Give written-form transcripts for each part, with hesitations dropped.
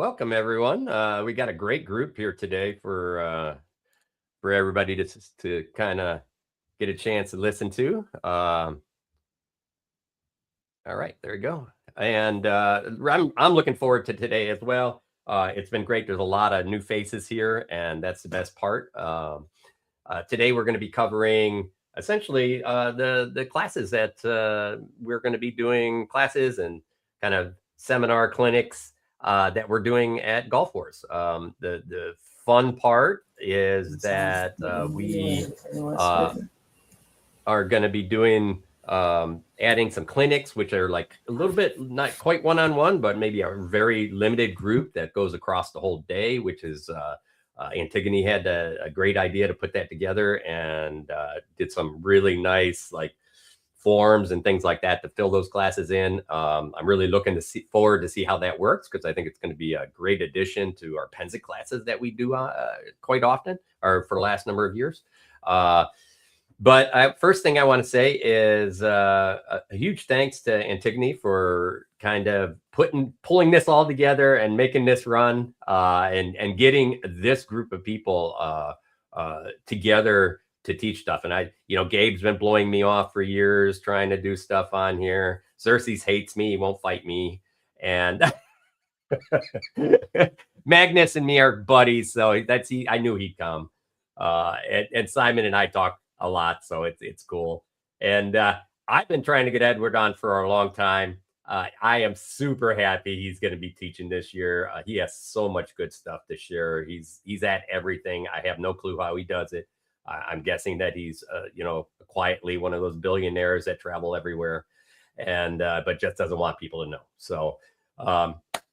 Welcome everyone. We got a great group here today for everybody to kind of get a chance to listen to. All right, there you go. And I'm looking forward to today as well. It's been great. There's a lot of new faces here, and that's the best part. Today we're going to be covering essentially the classes that we're going to be doing classes and kind of seminar clinics that we're doing at Golf Wars. The fun part is that we are going to be doing adding some clinics, which are like a little bit not quite one-on-one, but maybe a very limited group that goes across the whole day, which is Antigone had a great idea to put that together and did some really nice like forms and things like that to fill those classes in. I'm really looking forward to see how that works, because I think it's going to be a great addition to our Penzic classes that we do quite often, or for the last number of years. But first thing I want to say is a huge thanks to Antigone for kind of pulling this all together and making this run and getting this group of people together to teach stuff. And Gabe's been blowing me off for years trying to do stuff on here. Xerxes hates me. He won't fight me. And Magnus and me are buddies. So I knew he'd come. And Simon and I talk a lot, so it's cool. And I've been trying to get Edward on for a long time. I am super happy he's going to be teaching this year. He has so much good stuff to share. He's at everything. I have no clue how he does it. I'm guessing that he's quietly one of those billionaires that travel everywhere, and but just doesn't want people to know. So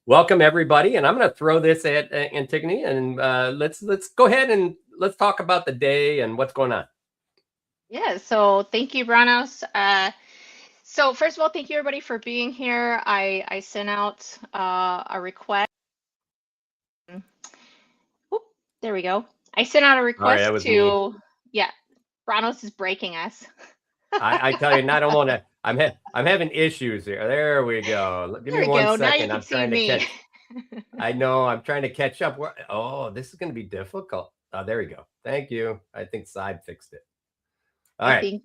welcome everybody, and I'm going to throw this at Antigone, and let's go ahead and let's talk about the day and what's going on. Yeah, so thank you, Brannos. So first of all, thank you everybody for being here. I sent out a request. Oop, there we go. I sent out a request to, yeah, Brannos is breaking us. I tell you, I don't want to, I'm having issues here. There we go. Give me 1 second. I'm trying to catch. I know, I'm trying to catch up. Oh, this is going to be difficult. Oh, there we go. Thank you. I think Sadb fixed it. All right.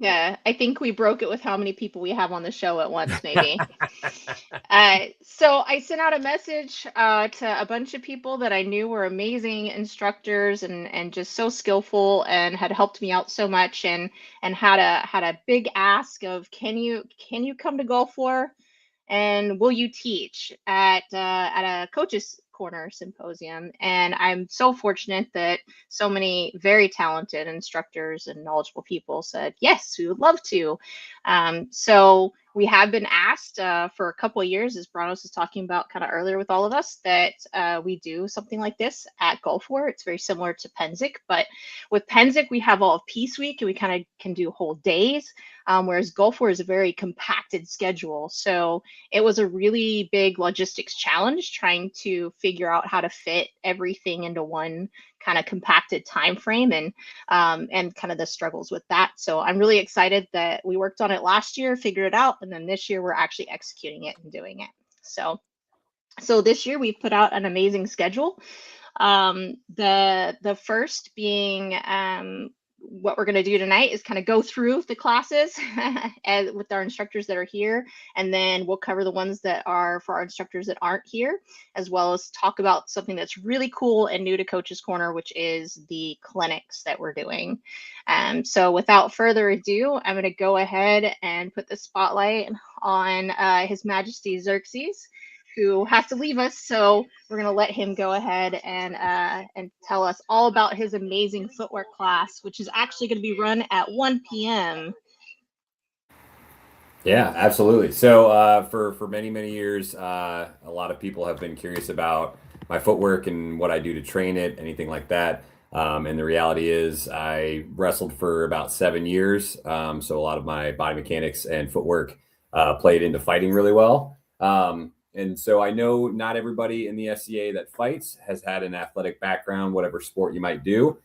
I think we broke it with how many people we have on the show at once, maybe. So I sent out a message to a bunch of people that I knew were amazing instructors and just so skillful and had helped me out so much, and had a big ask of can you come to Golf War and will you teach at a Coaches Corner Symposium? And I'm so fortunate that so many very talented instructors and knowledgeable people said, yes, we would love to. So we have been asked for a couple of years, as Brannos was talking about kind of earlier with all of us, that we do something like this at Golf War. It's very similar to Penzic, but with Penzic, we have all of Peace Week and we kind of can do whole days, whereas Golf War is a very compacted schedule. So it was a really big logistics challenge trying to figure out how to fit everything into one kind of compacted time frame, and kind of the struggles with that. So I'm really excited that we worked on it last year, figured it out, and then this year we're actually executing it and doing it. So this year we've put out an amazing schedule. The first being what we're going to do tonight is kind of go through the classes with our instructors that are here, and then we'll cover the ones that are for our instructors that aren't here, as well as talk about something that's really cool and new to Coaches Corner, which is the clinics that we're doing. So without further ado, I'm going to go ahead and put the spotlight on His Majesty Xerxes, who has to leave us, so we're going to let him go ahead and tell us all about his amazing footwork class, which is actually going to be run at 1 p.m. Yeah, absolutely. So for many years, a lot of people have been curious about my footwork and what I do to train it, anything like that. And the reality is I wrestled for about 7 years. So a lot of my body mechanics and footwork played into fighting really well. And so I know not everybody in the SCA that fights has had an athletic background, whatever sport you might do.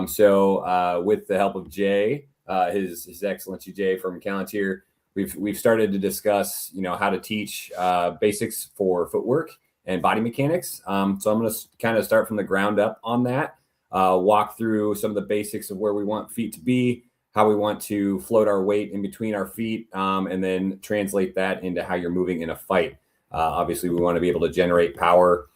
So with the help of Jay, His Excellency Jay from Callantyre, we've started to discuss, how to teach basics for footwork and body mechanics. So I'm going to kind of start from the ground up on that, walk through some of the basics of where we want feet to be, how we want to float our weight in between our feet, and then translate that into how you're moving in a fight. Obviously, we want to be able to generate power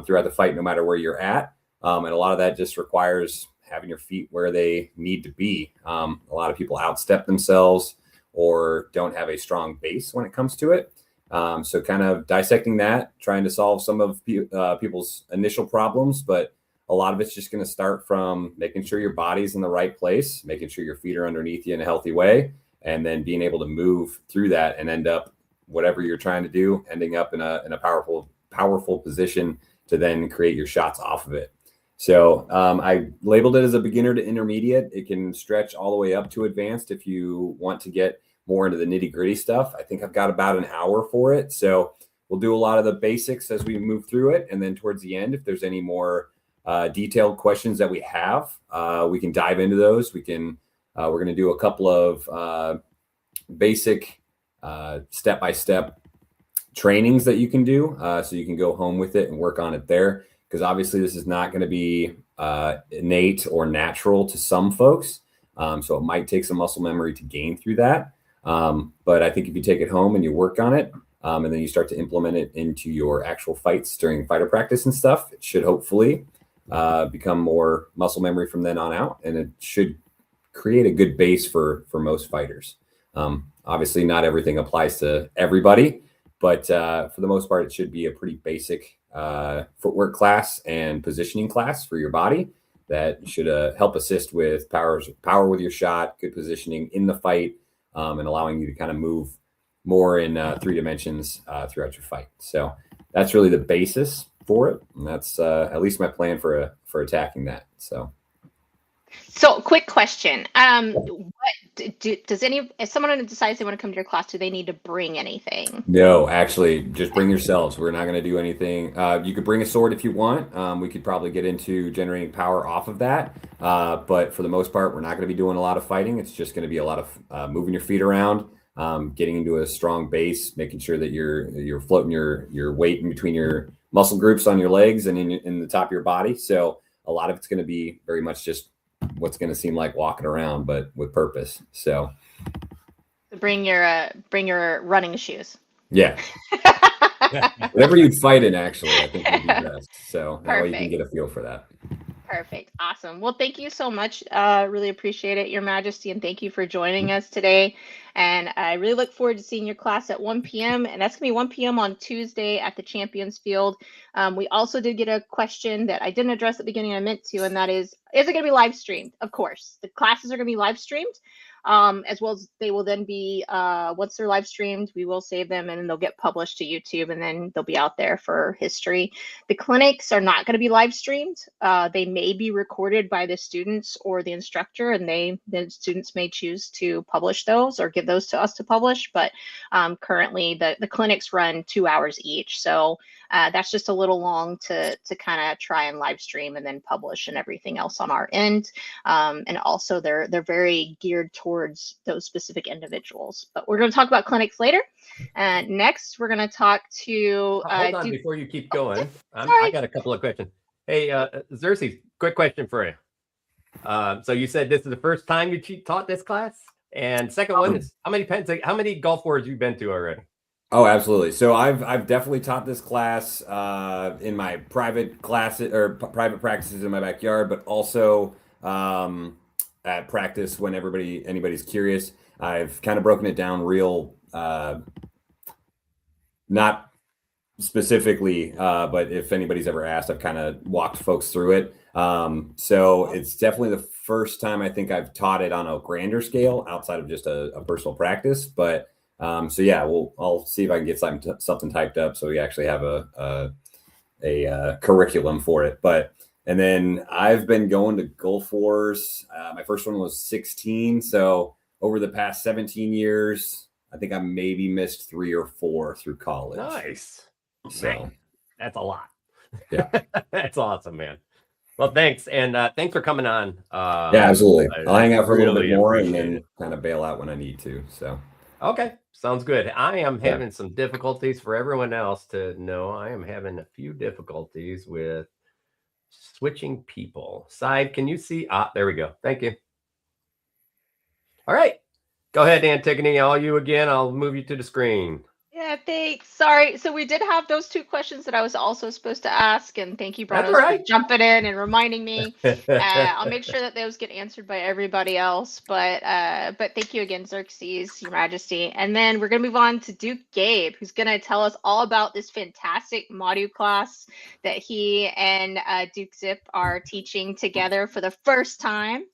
throughout the fight, no matter where you're at. And a lot of that just requires having your feet where they need to be. A lot of people outstep themselves or don't have a strong base when it comes to it. So kind of dissecting that, trying to solve some of people's initial problems, but a lot of it's just going to start from making sure your body's in the right place, making sure your feet are underneath you in a healthy way, and then being able to move through that and end up whatever you're trying to do, ending up in a powerful position to then create your shots off of it. So I labeled it as a beginner to intermediate. It can stretch all the way up to advanced if you want to get more into the nitty gritty stuff. I think I've got about an hour for it. So we'll do a lot of the basics as we move through it. And then towards the end, if there's any more detailed questions that we have, we can dive into those. We're going to do a couple of basic step-by-step trainings that you can do, so you can go home with it and work on it there. Because obviously this is not going to be innate or natural to some folks. So it might take some muscle memory to gain through that. But I think if you take it home and you work on it, and then you start to implement it into your actual fights during fighter practice and stuff, it should hopefully become more muscle memory from then on out. And it should create a good base for most fighters. Obviously not everything applies to everybody, but for the most part, it should be a pretty basic footwork class and positioning class for your body that should help assist with power with your shot, good positioning in the fight, and allowing you to kind of move more in 3 dimensions throughout your fight. So that's really the basis for it, and that's at least my plan for attacking that. So quick question. If someone decides they want to come to your class, do they need to bring anything? No, actually, just bring yourselves. We're not going to do anything. You could bring a sword if you want. We could probably get into generating power off of that. But for the most part, we're not going to be doing a lot of fighting. It's just going to be a lot of moving your feet around, getting into a strong base, making sure that you're floating your weight in between your muscle groups on your legs and in the top of your body. So a lot of it's going to be very much just what's going to seem like walking around, but with purpose. So bring your running shoes. Yeah. Whatever you'd fight in, actually, I think would be best. So that way you can get a feel for that. Perfect. Awesome. Well, thank you so much. Really appreciate it, Your Majesty, and thank you for joining us today. And I really look forward to seeing your class at 1 p.m. And that's going to be 1 p.m. on Tuesday at the Champions Field. We also did get a question that I didn't address at the beginning. I meant to, and that is it going to be live streamed? Of course. The classes are going to be live streamed. As well as they will then be, once they're live streamed, we will save them and then they'll get published to YouTube and then they'll be out there for history. The clinics are not going to be live streamed. They may be recorded by the students or the instructor, and the students may choose to publish those or give those to us to publish. But currently the clinics run 2 hours each. So that's just a little long to kind of try and live stream and then publish and everything else on our end. And also they're very geared towards those specific individuals. But we're going to talk about clinics later. Next, we're going to talk to... hold on, before you keep going. I got a couple of questions. Hey, Xerxes, quick question for you. So you said this is the first time you taught this class? And second one is, how many Gulf Wars you've been to already? Oh, absolutely. So I've definitely taught this class in my private classes or private practices in my backyard, but also at practice when anybody's curious. I've kind of broken it down real, not specifically, but if anybody's ever asked, I've kind of walked folks through it. So it's definitely the first time I think I've taught it on a grander scale outside of just a personal practice. But so yeah, I'll see if I can get something typed up so we actually have a curriculum for it. And then I've been going to Gulf Wars. My first one was 16. So over the past 17 years, I think I maybe missed 3 or 4 through college. Nice. So man, that's a lot. Yeah. That's awesome, man. Well, thanks. And thanks for coming on. Yeah, absolutely. I'll hang out for a little bit more and appreciate then kind of bail out when I need to. So Okay, sounds good. I am having some difficulties for everyone else to know. I am having a few difficulties with switching people. Side, can you see? There we go. Thank you. All right. Go ahead, Antigone. All you again. I'll move you to the screen. Yeah, thanks. Sorry. So we did have those 2 questions that I was also supposed to ask, and thank you, That's Brannos, all right. for jumping in and reminding me. I'll make sure that those get answered by everybody else. But thank you again, Xerxes, Your Majesty. And then we're gonna move on to Duke Gabe, who's gonna tell us all about this fantastic module class that he and Duke Zip are teaching together for the first time.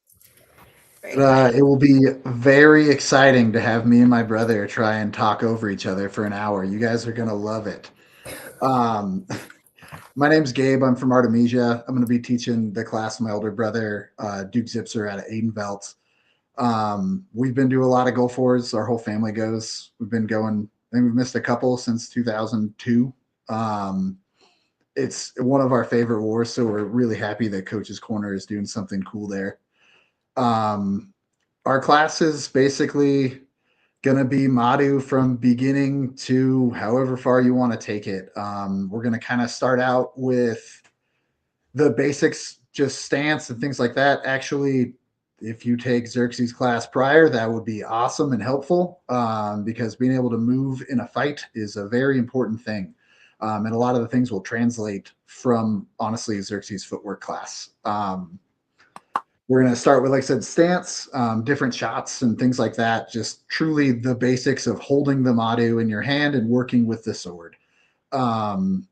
It will be very exciting to have me and my brother try and talk over each other for an hour. You guys are going to love it. My name's Gabe. I'm from Artemisia. I'm going to be teaching the class of my older brother, Duke Zipser, out of Aidenvelt. We've been to a lot of Gulf Wars. Our whole family goes. We've been going. I think we've missed a couple since 2002. It's one of our favorite wars, so we're really happy that Coaches Corner is doing something cool there. Our class is basically going to be Madu from beginning to however far you want to take it. We're going to kind of start out with the basics, just stance and things like that. Actually, if you take Xerxes class prior, that would be awesome and helpful, because being able to move in a fight is a very important thing. And a lot of the things will translate from, honestly, Xerxes footwork class. We're going to start with, like I said, stance, different shots and things like that. Just truly the basics of holding the Madu in your hand and working with the sword. From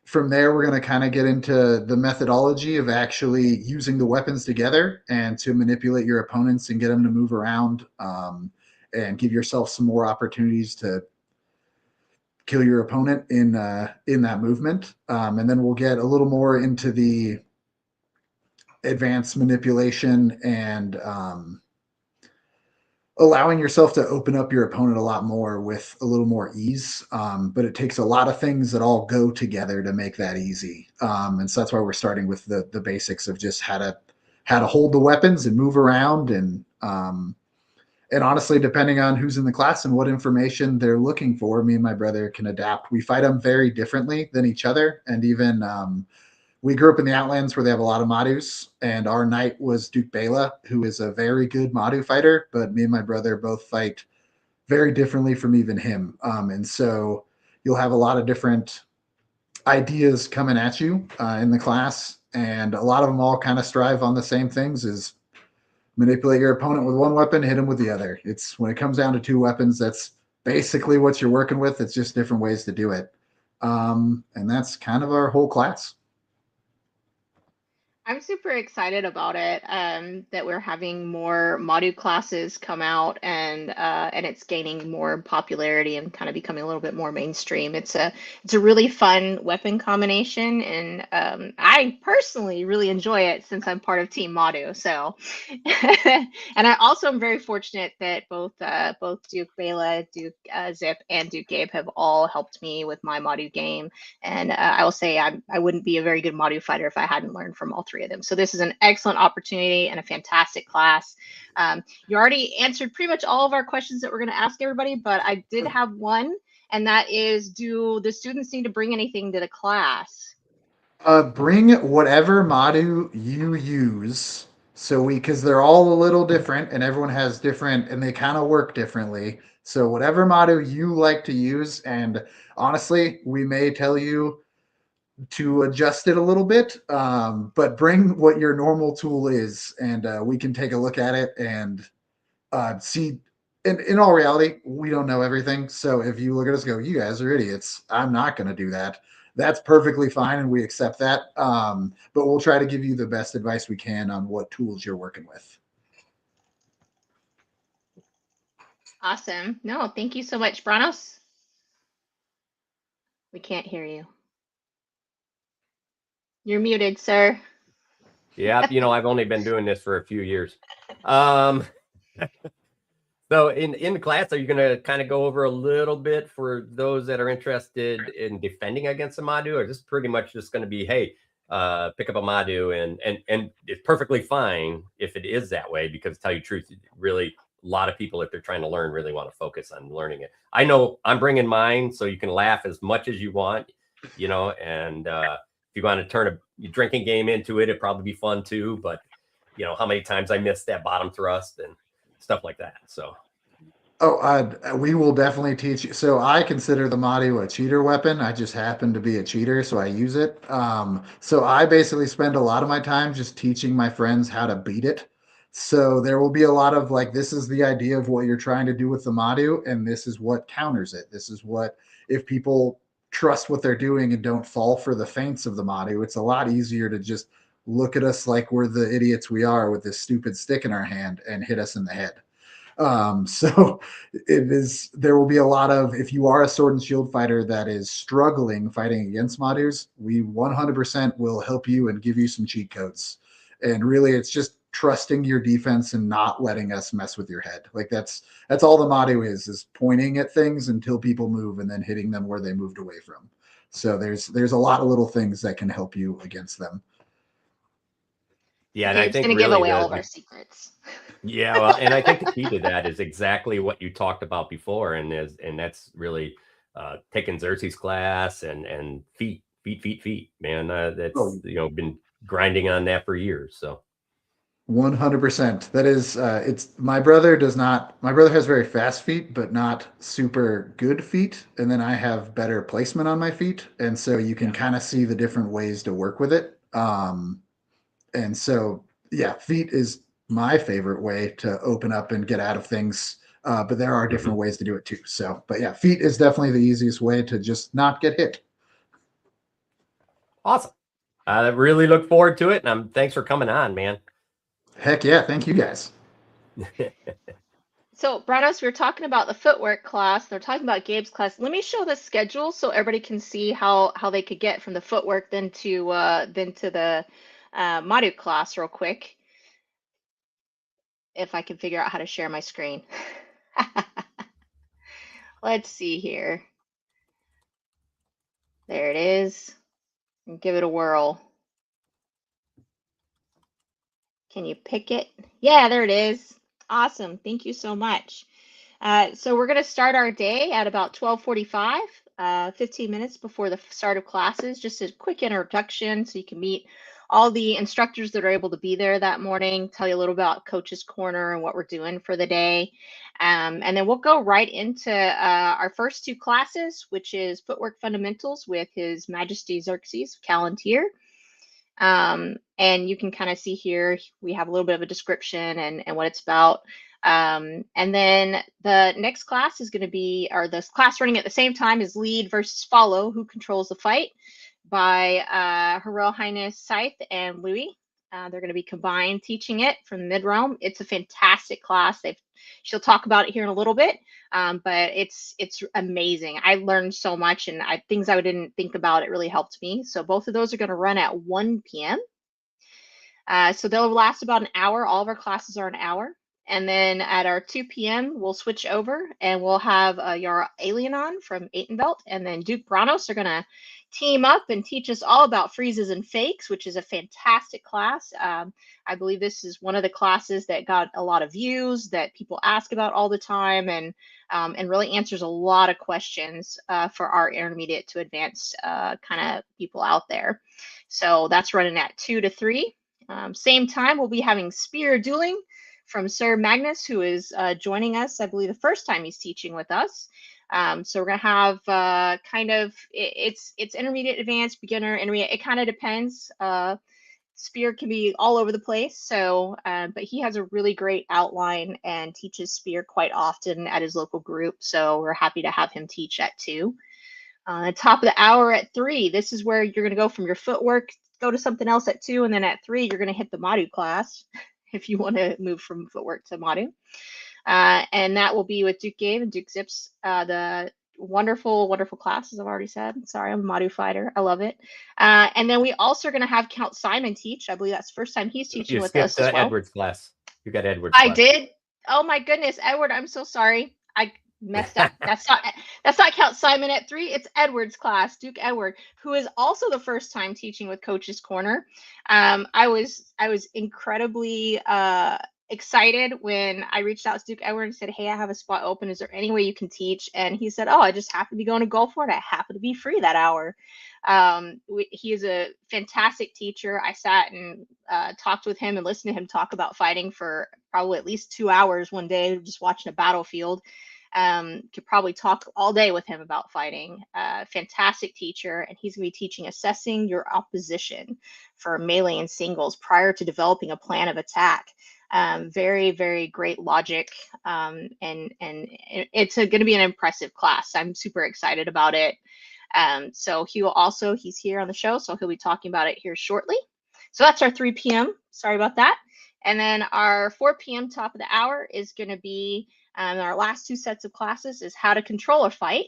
there, we're going to kind of get into the methodology of actually using the weapons together and to manipulate your opponents and get them to move around, and give yourself some more opportunities to kill your opponent in that movement. And then we'll get a little more into the advanced manipulation and allowing yourself to open up your opponent a lot more with a little more ease. But it takes a lot of things that all go together to make that easy. And so that's why we're starting with the basics of just how to hold the weapons and move around. And honestly, depending on who's in the class and what information they're looking for, me and my brother can adapt. We fight them very differently than each other. And even we grew up in the Outlands where they have a lot of Madus, and our knight was Duke Bela, who is a very good Madu fighter, but me and my brother both fight very differently from even him. And so you'll have a lot of different ideas coming at you in the class, and a lot of them all kind of strive on the same things: is manipulate your opponent with one weapon, hit him with the other. It's when it comes down to 2 weapons, that's basically what you're working with. It's just different ways to do it. And that's kind of our whole class. I'm super excited about it, that we're having more module classes come out, and it's gaining more popularity and kind of becoming a little bit more mainstream. It's a really fun weapon combination, and I personally really enjoy it since I'm part of Team Madu. So, and I also am very fortunate that both Duke Bela, Duke Zip, and Duke Gabe have all helped me with my Madu game. And I will say I wouldn't be a very good Madu fighter if I hadn't learned from all 3 of them. So this is an excellent opportunity and a fantastic class. You already answered pretty much all of our questions that we're going to ask everybody, but I did have one, and that is, do the students need to bring anything to the class? Bring whatever Madu you use. So because they're all a little different and everyone has different, and they kind of work differently. So whatever Madu you like to use, and honestly, we may tell you to adjust it a little bit, but bring what your normal tool is, and we can take a look at it and see. In all reality, we don't know everything. So if you look at us and go, you guys are idiots, I'm not going to do that. That's perfectly fine, and we accept that. But we'll try to give you the best advice we can on what tools you're working with. Awesome. No, thank you so much, Brannos. We can't hear you. You're muted, sir. Yeah, I've only been doing this for a few years. So in the class, are you going to kind of go over a little bit for those that are interested in defending against a Madu, or is this pretty much just going to be, hey, pick up a Madu, and it's perfectly fine if it is that way, because to tell you the truth, really lot of people, if they're trying to learn, really want to focus on learning it. I know I'm bringing mine, so you can laugh as much as you want, you know, and if you want to turn a drinking game into it, it'd probably be fun too. But you know, how many times I missed that bottom thrust and stuff like that. So. Oh, we will definitely teach you. So I consider the Madu a cheater weapon. I just happen to be a cheater, so I use it. So I basically spend a lot of my time just teaching my friends how to beat it. So there will be a lot of like, this is the idea of what you're trying to do with the Madu, and this is what counters it. This is what, if people trust what they're doing and don't fall for the feints of the Madu, it's a lot easier to just look at us like we're the idiots we are with this stupid stick in our hand and hit us in the head. So it is, there will be a lot of, if you are a sword and shield fighter that is struggling fighting against Madus, we 100% will help you and give you some cheat codes. And really it's just trusting your defense and not letting us mess with your head. Like that's all the Madu is pointing at things until people move and then hitting them where they moved away from. So there's a lot of little things that can help you against them. Yeah, and Gabe's I think gonna really give away all of our secrets. Yeah, well, and I think the key to that is exactly what you talked about before, and that's really taking Xerxes class and feet, man. That's you know, been grinding on that for years. So 100%. That is, it's my brother does not. My brother has very fast feet, but not super good feet. And then I have better placement on my feet, and so you can kind of see the different ways to work with it. And so yeah, feet is my favorite way to open up and get out of things. But there are different ways to do it too. So, but yeah, feet is definitely the easiest way to just not get hit. Awesome. I really look forward to it. And thanks for coming on, man. Heck yeah. Thank you guys. So, Brannos, we were talking about the footwork class. They're talking about Gabe's class. Let me show the schedule so everybody can see how they could get from the footwork then to the Madu class real quick. If I can figure out how to share my screen. Let's see here. There it is. And give it a whirl. Can you pick it? Yeah, there it is. Awesome. Thank you so much. So we're going to start our day at about 12:45, 15 minutes before the start of classes. Just a quick introduction so you can meet all the instructors that are able to be there that morning, tell you a little about Coaches Corner and what we're doing for the day. And then we'll go right into our first two classes, which is Footwork Fundamentals with His Majesty Xerxes, Callantir. And you can kind of see here, we have a little bit of a description and what it's about. And then the next class is going to be, or this class running at the same time is Lead versus Follow, Who Controls the Fight by Her Royal Highness Scythe and Louis. They're going to be combined teaching it from the Mid-Realm. It's a fantastic class. She'll talk about it here in a little bit, but it's amazing. I learned so much, and things I didn't think about, it really helped me. So both of those are going to run at 1 p.m. So they'll last about an hour. All of our classes are an hour. And then at our 2 p.m., we'll switch over and we'll have Yara Alienon from Aitenbelt and then Duke Brannos are going to team up and teach us all about freezes and fakes, which is a fantastic class. I believe this is one of the classes that got a lot of views that people ask about all the time and really answers a lot of questions for our intermediate to advanced kind of people out there. So that's running at 2 to 3. Same time, we'll be having spear dueling from Sir Magnus, who is joining us, I believe, the first time he's teaching with us. So we're going to have kind of, it's intermediate, advanced, beginner, intermediate. It kind of depends. Spear can be all over the place. So, but he has a really great outline and teaches Spear quite often at his local group. So we're happy to have him teach at 2. Top of the hour at 3, this is where you're going to go from your footwork, go to something else at 2, and then at 3, you're going to hit the Madu class if you want to move from footwork to Madu. And that will be with Duke Gabe and Duke Zips, the wonderful, wonderful class, as I've already said. Sorry, I'm a Madu fighter. I love it. And then we also are going to have Count Simon teach. I believe that's the first time he's teaching with us as well. Edward's class. You got Edward's I class. did. Oh my goodness, Edward, I'm so sorry. I messed up. That's not Count Simon at 3. It's Edward's class, Duke Edward, who is also the first time teaching with Coaches Corner. I was incredibly excited when I reached out to Duke Edward and said, hey, I have a spot open. Is there any way you can teach? And he said, oh, I just happen to be going to Gulf War and I happen to be free that hour. He is a fantastic teacher. I sat and talked with him and listened to him talk about fighting for probably at least 2 hours one day, just watching a battlefield. Could probably talk all day with him about fighting. Fantastic teacher, and he's going to be teaching assessing your opposition for melee and singles prior to developing a plan of attack. Very, very great logic, and it's going to be an impressive class. I'm super excited about it. So he's here on the show, so he'll be talking about it here shortly. So that's our 3 p.m. Sorry about that. And then our 4 p.m. top of the hour is going to be our last 2 sets of classes is how to control a fight.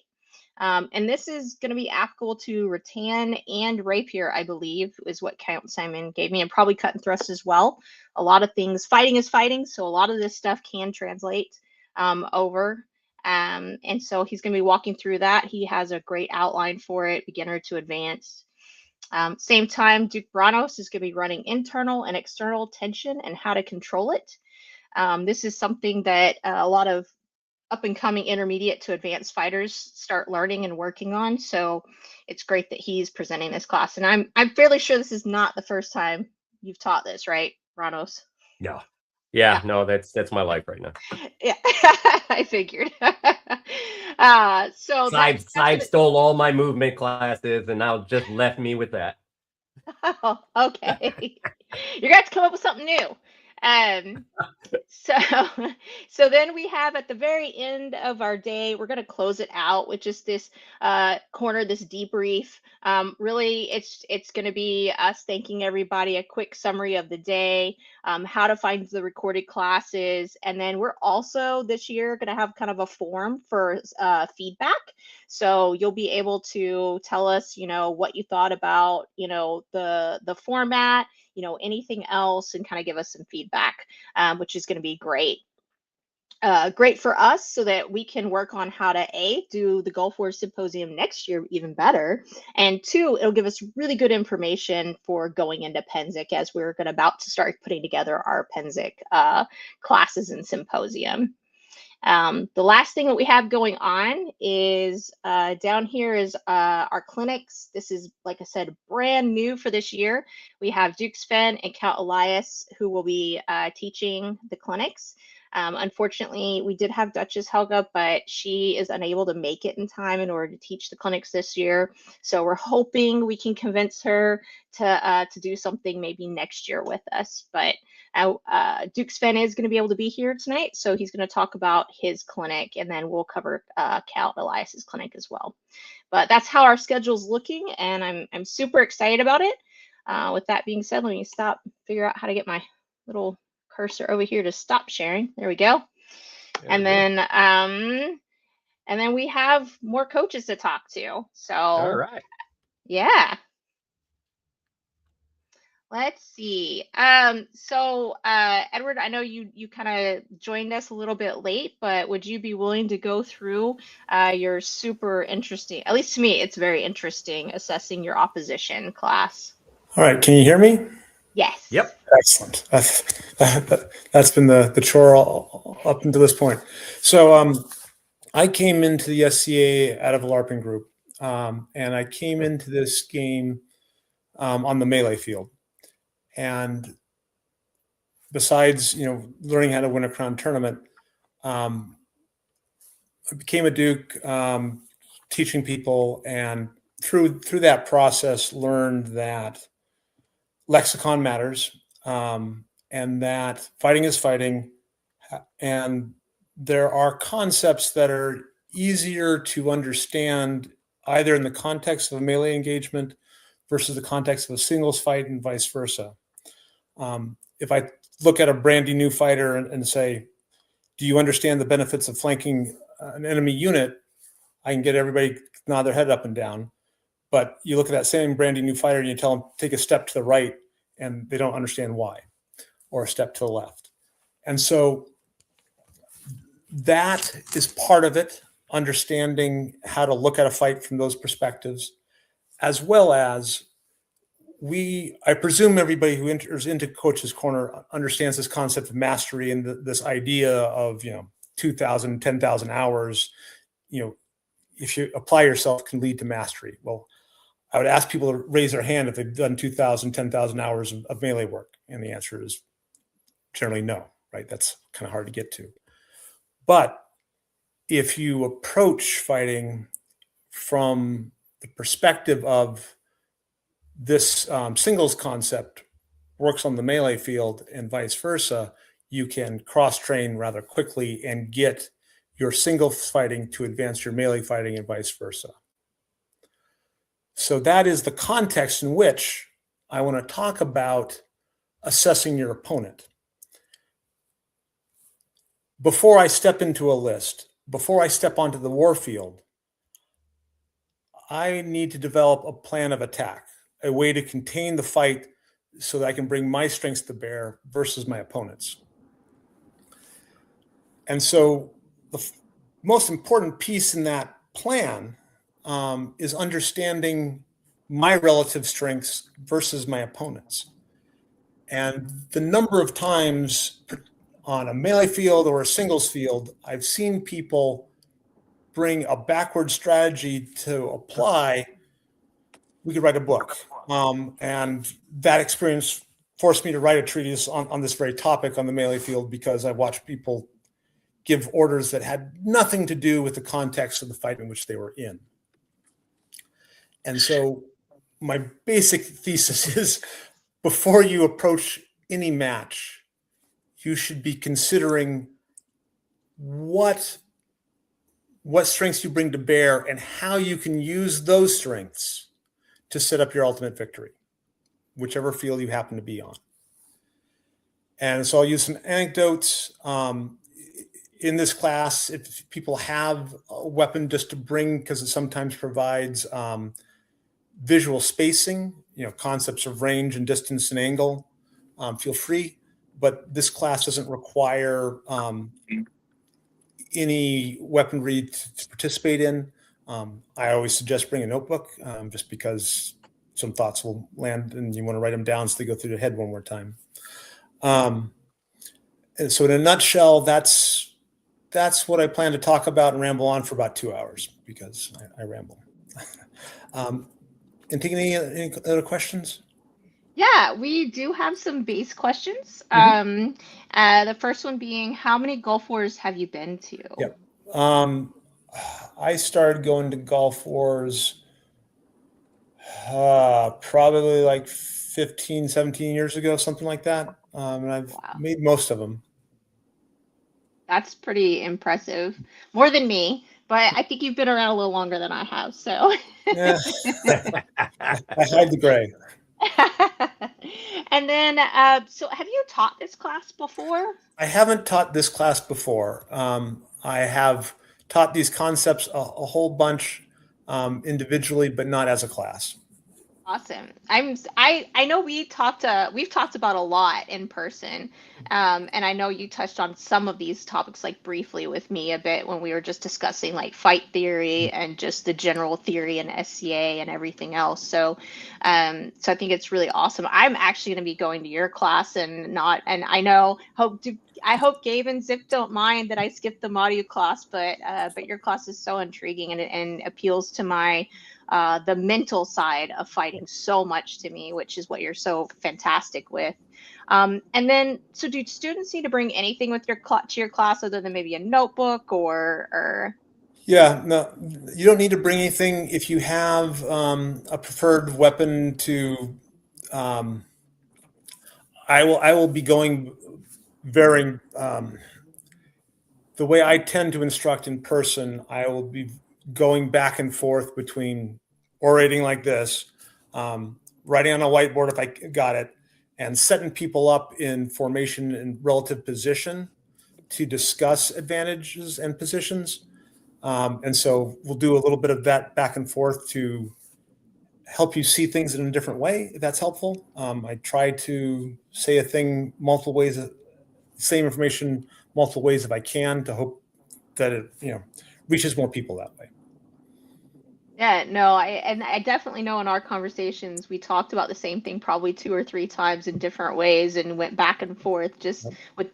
And this is going to be applicable to rattan and rapier, I believe, is what Count Simon gave me, and probably cut and thrust as well. A lot of things, fighting is fighting, so a lot of this stuff can translate over. And so he's going to be walking through that. He has a great outline for it, beginner to advanced. Same time, Duke Brannos is going to be running internal and external tension and how to control it. This is something that a lot of up-and-coming intermediate to advanced fighters start learning and working on. So it's great that he's presenting this class. And I'm fairly sure this is not the first time you've taught this, right, Brannos? No. Yeah, no, that's my life right now. Yeah, I figured. So Sadb stole all my movement classes and now just left me with that. Oh, okay. You're gonna have to come up with something new. So then we have at the very end of our day, we're going to close it out with just this corner, this debrief. Really, it's going to be us thanking everybody, a quick summary of the day, how to find the recorded classes, and then we're also this year going to have kind of a form for feedback. So you'll be able to tell us, what you thought about, the format, anything else, and kind of give us some feedback, which is going to be great. Great for us so that we can work on how to do the Gulf Wars Symposium next year even better, and 2, it'll give us really good information for going into Penzic as we're about to start putting together our Penzic classes and symposium. The last thing that we have going on is down here is our clinics. This is, like I said, brand new for this year. We have Duke Sven and Count Elias who will be teaching the clinics. Unfortunately, we did have Duchess Helga, but she is unable to make it in time in order to teach the clinics this year. So we're hoping we can convince her to do something maybe next year with us. But Duke Sven is going to be able to be here tonight, so he's going to talk about his clinic, and then we'll cover Count Elias's clinic as well. But that's how our schedule's looking, and I'm super excited about it. With that being said, let me figure out how to get my little cursor over here to stop sharing. There we go. And then we have more coaches to talk to. So all right. Yeah. Let's see. So Edward, I know you kind of joined us a little bit late, but would you be willing to go through your super interesting, at least to me, it's very interesting, assessing your opposition class? All right. Can you hear me? Yes. Yep. Excellent. That's been the chore up until this point. So I came into the SCA out of a LARPing group, and I came into this game on the melee field. And besides, learning how to win a crown tournament, I became a Duke, teaching people, and through that process, learned that lexicon matters, and that fighting is fighting, and there are concepts that are easier to understand either in the context of a melee engagement versus the context of a singles fight, and vice versa. If I look at a brandy new fighter and say, do you understand the benefits of flanking an enemy unit? I can get everybody to nod their head up and down. But you look at that same brandy new fighter and you tell them, take a step to the right, and they don't understand why, or a step to the left. And so that is part of it, understanding how to look at a fight from those perspectives, as well as I presume everybody who enters into Coach's Corner understands this concept of mastery and this idea of, 2,000, 10,000 hours, if you apply yourself can lead to mastery. Well, I would ask people to raise their hand if they've done 2,000, 10,000 hours of melee work. And the answer is generally no, right? That's kind of hard to get to. But if you approach fighting from the perspective of this singles concept works on the melee field and vice versa, you can cross-train rather quickly and get your singles fighting to advance your melee fighting and vice versa. So that is the context in which I want to talk about assessing your opponent. Before I step into a list, before I step onto the war field, I need to develop a plan of attack, a way to contain the fight so that I can bring my strengths to bear versus my opponent's. And so the most important piece in that plan is understanding my relative strengths versus my opponent's. And the number of times on a melee field or a singles field, I've seen people bring a backward strategy to apply. We could write a book. And that experience forced me to write a treatise on this very topic on the melee field, because I watched people give orders that had nothing to do with the context of the fight in which they were in. And so my basic thesis is, before you approach any match, you should be considering what strengths you bring to bear and how you can use those strengths to set up your ultimate victory, whichever field you happen to be on. And so I'll use some anecdotes. In this class, if people have a weapon just to bring, because it sometimes provides visual spacing, concepts of range and distance and angle, feel free. But this class doesn't require any weaponry to participate in. I always suggest bring a notebook, just because some thoughts will land and you want to write them down so they go through your head one more time. And so in a nutshell, that's what I plan to talk about and ramble on for about 2 hours, because I ramble. Antigone, any other questions? Yeah, we do have some base questions. The first one being, how many Gulf Wars have you been to? Yep. I started going to Gulf Wars probably like 15, 17 years ago, something like that. And I've made most of them. That's pretty impressive. More than me, but I think you've been around a little longer than I have. So yeah. I hide the gray. And then, so have you taught this class before? I haven't taught this class before. I have taught these concepts a whole bunch individually, but not as a class. Awesome. I know we've talked about a lot in person. And I know you touched on some of these topics like briefly with me a bit when we were just discussing like fight theory and just the general theory and SCA and everything else. So I think it's really awesome. I'm actually going to be going to your class and I hope Gabe and Zip don't mind that I skipped the module class, but your class is so intriguing and appeals to my the mental side of fighting so much to me, which is what you're so fantastic with. And then, so do students need to bring anything with to your class other than maybe a notebook or? Yeah, no, you don't need to bring anything. If you have a preferred weapon to, I will be going varying. The way I tend to instruct in person, I will be going back and forth between orating like this, writing on a whiteboard if I got it, and setting people up in formation and relative position to discuss advantages and positions. And so we'll do a little bit of that back and forth to help you see things in a different way, if that's helpful. I try to say a thing multiple ways, same information multiple ways if I can, to hope that it reaches more people that way. Yeah, no, I definitely know in our conversations we talked about the same thing probably 2 or 3 times in different ways and went back and forth just with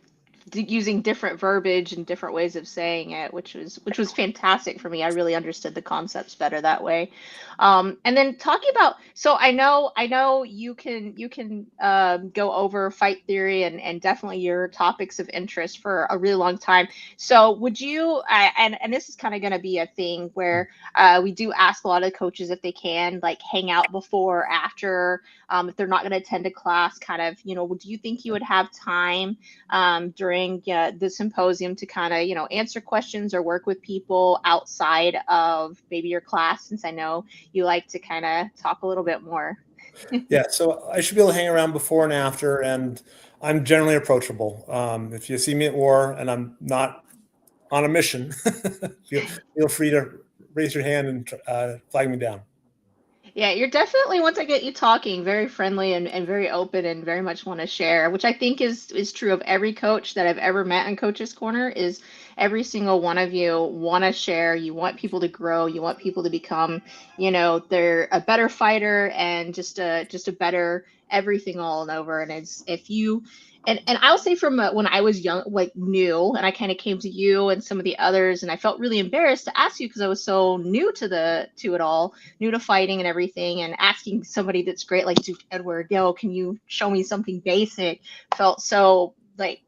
using different verbiage and different ways of saying it, which was fantastic for me. I really understood the concepts better that way. And then talking about, so I know you can go over fight theory and definitely your topics of interest for a really long time. So would you, and this is kind of going to be a thing where we do ask a lot of coaches if they can like hang out before or after, if they're not going to attend a class, kind of, do you think you would have time during the symposium to kind of, answer questions or work with people outside of maybe your class, since I know you like to kind of talk a little bit more? Yeah, so I should be able to hang around before and after, and I'm generally approachable. If you see me at war and I'm not on a mission, feel free to raise your hand and flag me down. Yeah, you're definitely, once I get you talking, very friendly and very open and very much want to share, which I think is true of every coach that I've ever met in Coaches Corner. Is every single one of you want to share, you want people to grow, you want people to become, they're a better fighter and just a better everything all and over. And it's, if you, and I'll say from when I was young, like new, and I kind of came to you and some of the others, and I felt really embarrassed to ask you because I was so new to it all, new to fighting and everything, and asking somebody that's great like Duke Edward, can you show me something basic, felt so like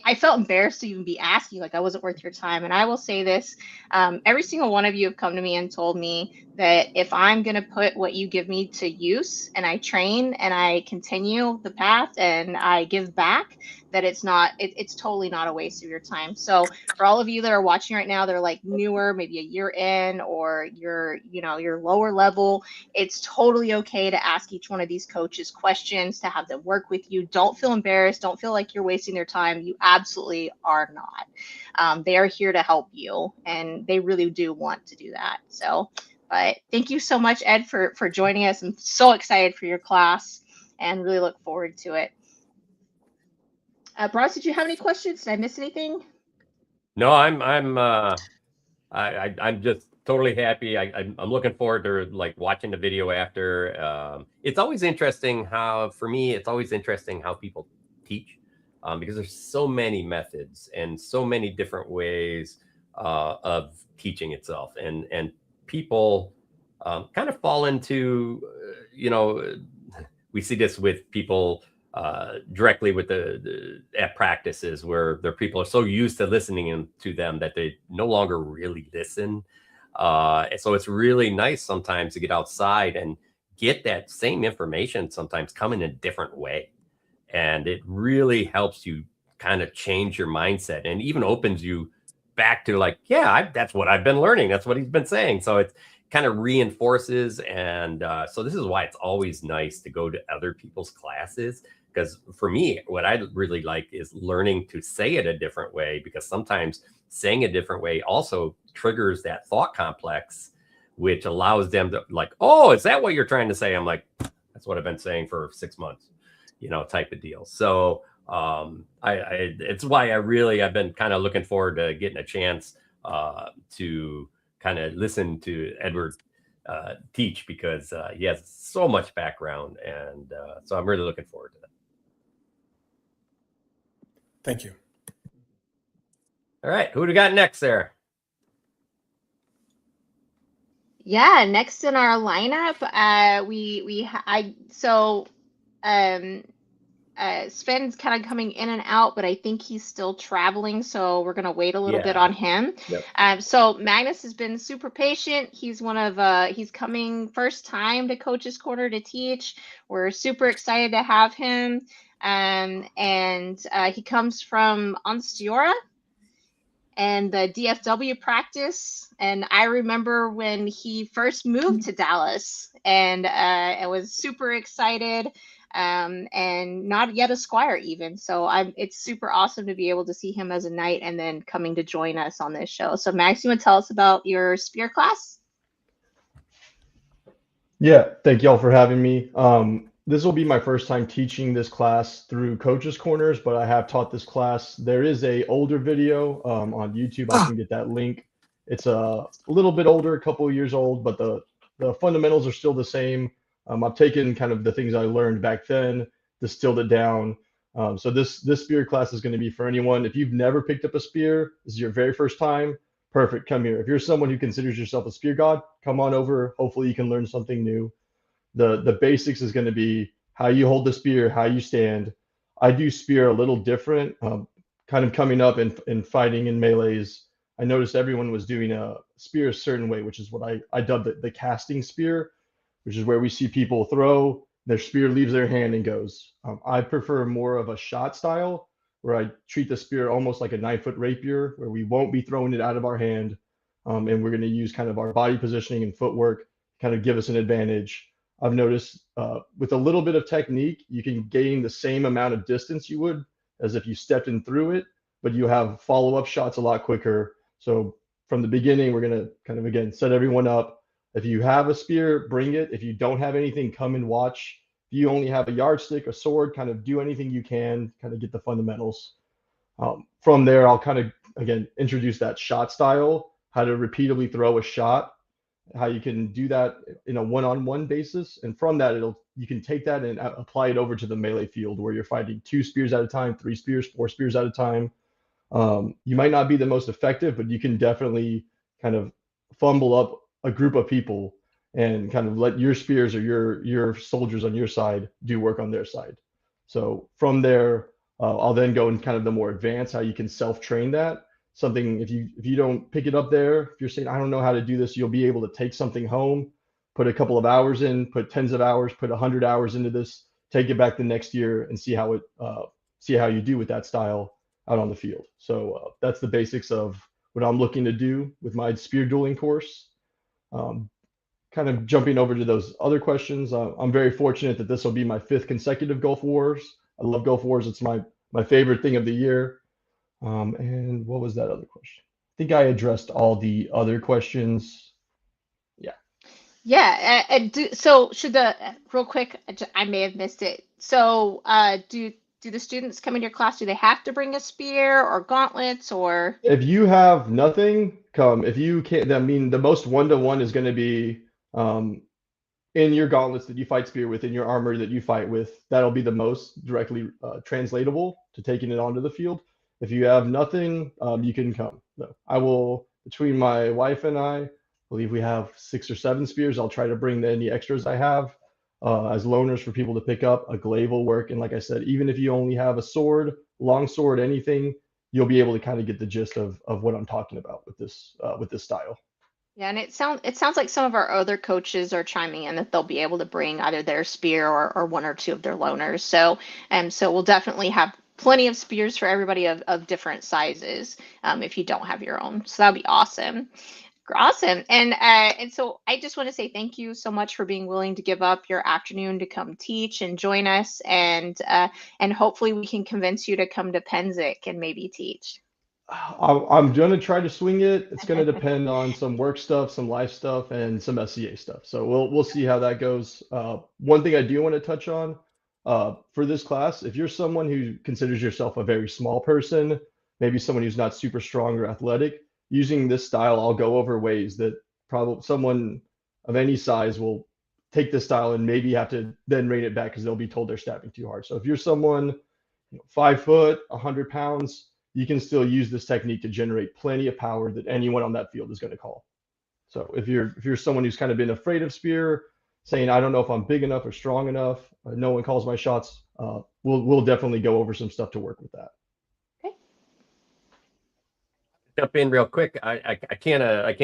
I felt embarrassed to even be asking, like I wasn't worth your time. And I will say this, every single one of you have come to me and told me that if I'm going to put what you give me to use and I train and I continue the path and I give back, that it's totally not a waste of your time. So for all of you that are watching right now, they're like newer, maybe a year in, or you're lower level, it's totally okay to ask each one of these coaches questions, to have them work with you. Don't feel embarrassed. Don't feel like you're wasting their time. You absolutely are not. They are here to help you, and they really do want to do that. So, but thank you so much, Ed, for joining us. I'm so excited for your class and really look forward to it. Brannos, did you have any questions? Did I miss anything? No, I'm just totally happy. I'm looking forward to like watching the video after. It's always interesting for me, it's always interesting how people teach, because there's so many methods and so many different ways of teaching itself, and people kind of fall into, we see this with people directly with at practices where their people are so used to listening to them that they no longer really listen. So it's really nice sometimes to get outside and get that same information sometimes come in a different way. And it really helps you kind of change your mindset and even opens you back to like, yeah, that's what I've been learning. That's what he's been saying. So it kind of reinforces. And so this is why it's always nice to go to other people's classes. Because for me, what I really like is learning to say it a different way, because sometimes saying a different way also triggers that thought complex, which allows them to like, oh, is that what you're trying to say? I'm like, that's what I've been saying for 6 months, type of deal. So it's why I've been kind of looking forward to getting a chance to kind of listen to Edward teach, because he has so much background. And so I'm really looking forward to that. Thank you. All right, who do we got next there? Yeah, next in our lineup, Sven's kind of coming in and out, but I think he's still traveling, so we're gonna wait a little bit on him. Yep. So Magnus has been super patient. He's he's coming first time to Coaches Corner to teach. We're super excited to have him. And he comes from Onstiora and the DFW practice. And I remember when he first moved to Dallas, and I was super excited, and not yet a squire even. So it's super awesome to be able to see him as a knight and then coming to join us on this show. So Max, you want to tell us about your spear class? Yeah, thank y'all for having me. This will be my first time teaching this class through Coaches Corners, but I have taught this class. There is a older video on YouTube. I can get that link It's a little bit older, a couple of years old, but the fundamentals are still the same. I've taken kind of the things I learned back then, distilled it down. So this spear class is going to be for anyone. If you've never picked up a spear, this is your very first time, perfect, come here. If you're someone who considers yourself a spear god, come on over. Hopefully you can learn something new. The basics is going to be how you hold the spear, how you stand. I do spear a little different, kind of coming up in fighting in melees. I noticed everyone was doing a spear a certain way, which is what I dubbed the casting spear, which is where we see people throw, their spear leaves their hand and goes. I prefer more of a shot style, where I treat the spear almost like a 9-foot rapier, where we won't be throwing it out of our hand, and we're going to use kind of our body positioning and footwork, kind of give us an advantage. I've noticed with a little bit of technique, you can gain the same amount of distance you would as if you stepped in through it, but you have follow-up shots a lot quicker. So from the beginning, we're going to kind of, again, set everyone up. If you have a spear, bring it. If you don't have anything, come and watch. If you only have a yardstick, a sword, kind of do anything you can, kind of get the fundamentals. From there, I'll kind of, again, introduce that shot style, how to repeatedly throw a shot, how you can do that in a one-on-one basis. And from that, you can take that and apply it over to the melee field, where you're fighting 2 spears at a time, 3 spears, 4 spears at a time. You might not be the most effective, but you can definitely kind of fumble up a group of people and kind of let your spears or your soldiers on your side do work on their side. So from there, I'll then go in kind of the more advanced, how you can self-train that. Something, if you don't pick it up there, if you're saying, I don't know how to do this, you'll be able to take something home, put a couple of hours in, put tens of hours, put 100 hours into this, take it back the next year and see how you do with that style out on the field. So that's the basics of what I'm looking to do with my spear dueling course. Kind of jumping over to those other questions, I'm very fortunate that this will be my 5th consecutive Gulf Wars. I love Gulf Wars. It's my favorite thing of the year. And what was that other question? I think I addressed all the other questions. Yeah. So real quick, I may have missed it. So do the students come in your class, do they have to bring a spear or gauntlets, or? If you have nothing, come. If you can't, I mean, the most one-to-one is going to be in your gauntlets that you fight spear with, in your armor that you fight with. That'll be the most directly translatable to taking it onto the field. If you have nothing, you can come. No, I will, between my wife and I believe we have 6 or 7 spears. I'll try to bring any extras I have as loaners for people to pick up. A glaive will work. And like I said, even if you only have a sword, long sword, anything, you'll be able to kind of get the gist of what I'm talking about with this style. Yeah, and it sounds like some of our other coaches are chiming in that they'll be able to bring either their spear or 1 or 2 of their loaners. So we'll definitely have plenty of spears for everybody of different sizes if you don't have your own. So that'll be awesome. Awesome. And so I just want to say thank you so much for being willing to give up your afternoon to come teach and join us. And hopefully we can convince you to come to Penzic and maybe teach. I'm going to try to swing it. It's going to depend on some work stuff, some life stuff, and some SCA stuff. So we'll see how that goes. One thing I do want to touch on for this class, if you're someone who considers yourself a very small person, maybe someone who's not super strong or athletic, using this style, I'll go over ways that probably someone of any size will take this style and maybe have to then rein it back because they'll be told they're stabbing too hard. So if you're someone 5 foot, 100 pounds, you can still use this technique to generate plenty of power that anyone on that field is going to call. So if you're someone who's kind of been afraid of spear, saying, I don't know if I'm big enough or strong enough, no one calls my shots, we'll definitely go over some stuff to work with that. Okay. Jump in real quick. I can't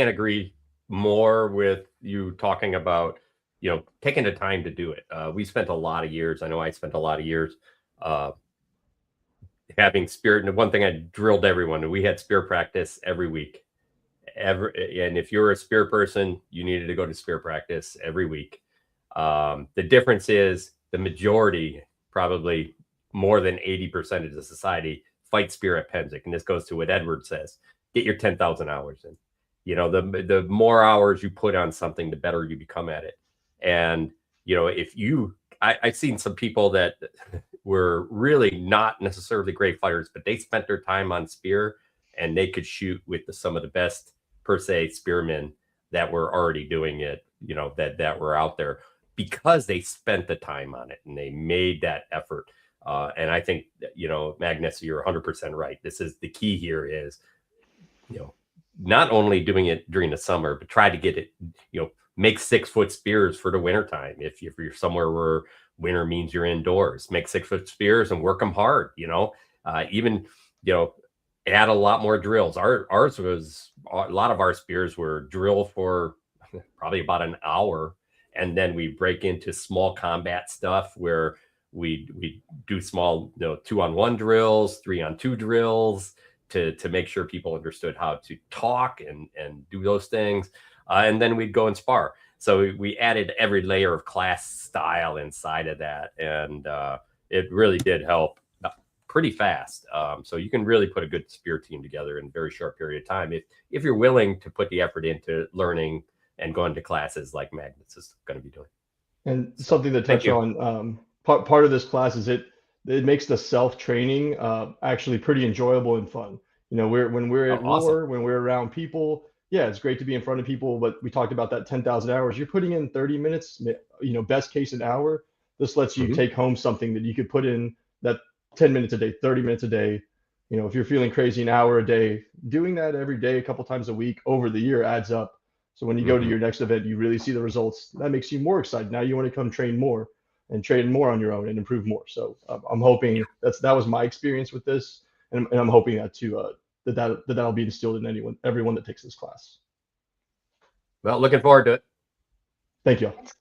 agree more with you talking about, taking the time to do it. We spent a lot of years. I know I spent a lot of years having spear. And the one thing I drilled everyone, we had spear practice every week. And if you're a spear person, you needed to go to spear practice every week. The difference is the majority, probably more than 80% of the society, fight spear at Penzic. And this goes to what Edward says: get your 10,000 hours in. The more hours you put on something, the better you become at it. And I've seen some people that were really not necessarily great fighters, but they spent their time on spear and they could shoot with some of the best per se spearmen that were already doing it, you know, that were out there, because they spent the time on it and they made that effort. And I think, you know, Magnus, you're 100% right. This is the key here is, you know, not only doing it during the summer, but try to get it, you know, make 6-foot spears for the wintertime. If you're somewhere where winter means you're indoors, make 6-foot spears and work them hard, you know, even, you know, add a lot more drills. Ours was, a lot of our spears were drill for probably about an hour. And then we break into small combat stuff where we do small, you know, 2-on-1 drills, 3-on-2 drills to make sure people understood how to talk and do those things. And then we'd go and spar. So we added every layer of class style inside of that. And it really did help pretty fast. So you can really put a good spear team together in a very short period of time if you're willing to put the effort into learning and going to classes like Magnus is going to be doing. And something to touch on, part of this class is it makes the self-training actually pretty enjoyable and fun. You know, when we're at war, when we're around people, yeah, it's great to be in front of people, but we talked about that 10,000 hours. You're putting in 30 minutes, you know, best case an hour. This lets you take home something that you could put in that 10 minutes a day, 30 minutes a day. You know, if you're feeling crazy, an hour a day, doing that every day, a couple times a week over the year adds up. So when you go to your next event, you really see the results. That makes you more excited. Now you want to come train more and train more on your own and improve more. So I'm hoping that was my experience with this, and I'm hoping that too, that'll be instilled in everyone that takes this class. Well, looking forward to it. Thank you. It's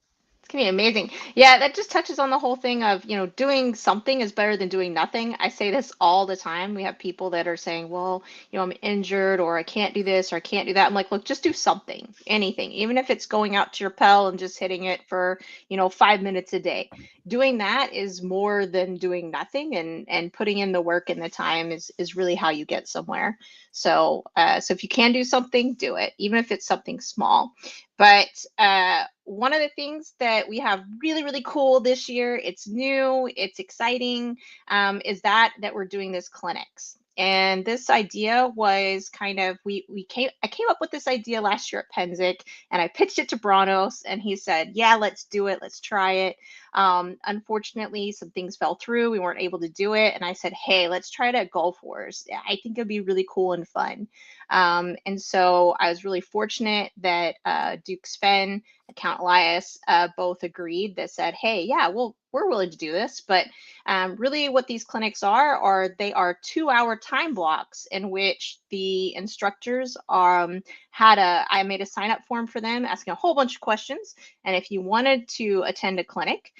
gonna be amazing. Yeah, that just touches on the whole thing of, you know, doing something is better than doing nothing. I say this all the time. We have people that are saying, well, you know, I'm injured, or I can't do this, or I can't do that. I'm like, look, just do something, anything, even if it's going out to your Pell and just hitting it for, you know, 5 minutes a day. Doing that is more than doing nothing, and putting in the work and the time is really how you get somewhere. So if you can do something, do it, even if it's something small. But one of the things that we have really, really cool this year, it's new, it's exciting, is that we're doing this clinics. And this idea was kind of, I came up with this idea last year at Penzic, and I pitched it to Brannos, and he said, yeah, let's do it. Let's try it. Unfortunately, some things fell through. We weren't able to do it. And I said, hey, let's try it at Gulf Wars. I think it'd be really cool and fun. And so I was really fortunate that Duke Sven, Count Elias, both agreed, that said, hey, yeah, well, we're willing to do this. But really what these clinics they are 2-hour time blocks in which the instructors I made a sign up form for them asking a whole bunch of questions. And if you wanted to attend a clinic,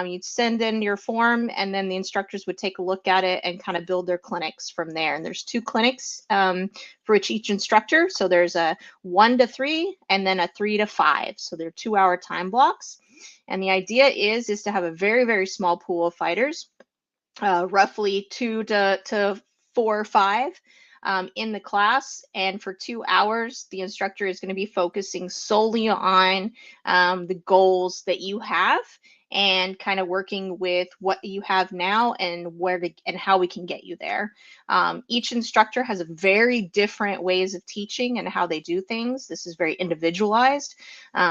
you'd send in your form, and then the instructors would take a look at it and kind of build their clinics from there. And there's 2 clinics for each instructor. So there's a 1 to 3 and then a 3 to 5. So they're 2-hour time blocks. And the idea is to have a very, very small pool of fighters, roughly 2 to 4 or 5 in the class. And for 2 hours, the instructor is going to be focusing solely on the goals that you have, and kind of working with what you have now and and how we can get you there. Each instructor has a very different ways of teaching and how they do things. This is very individualized.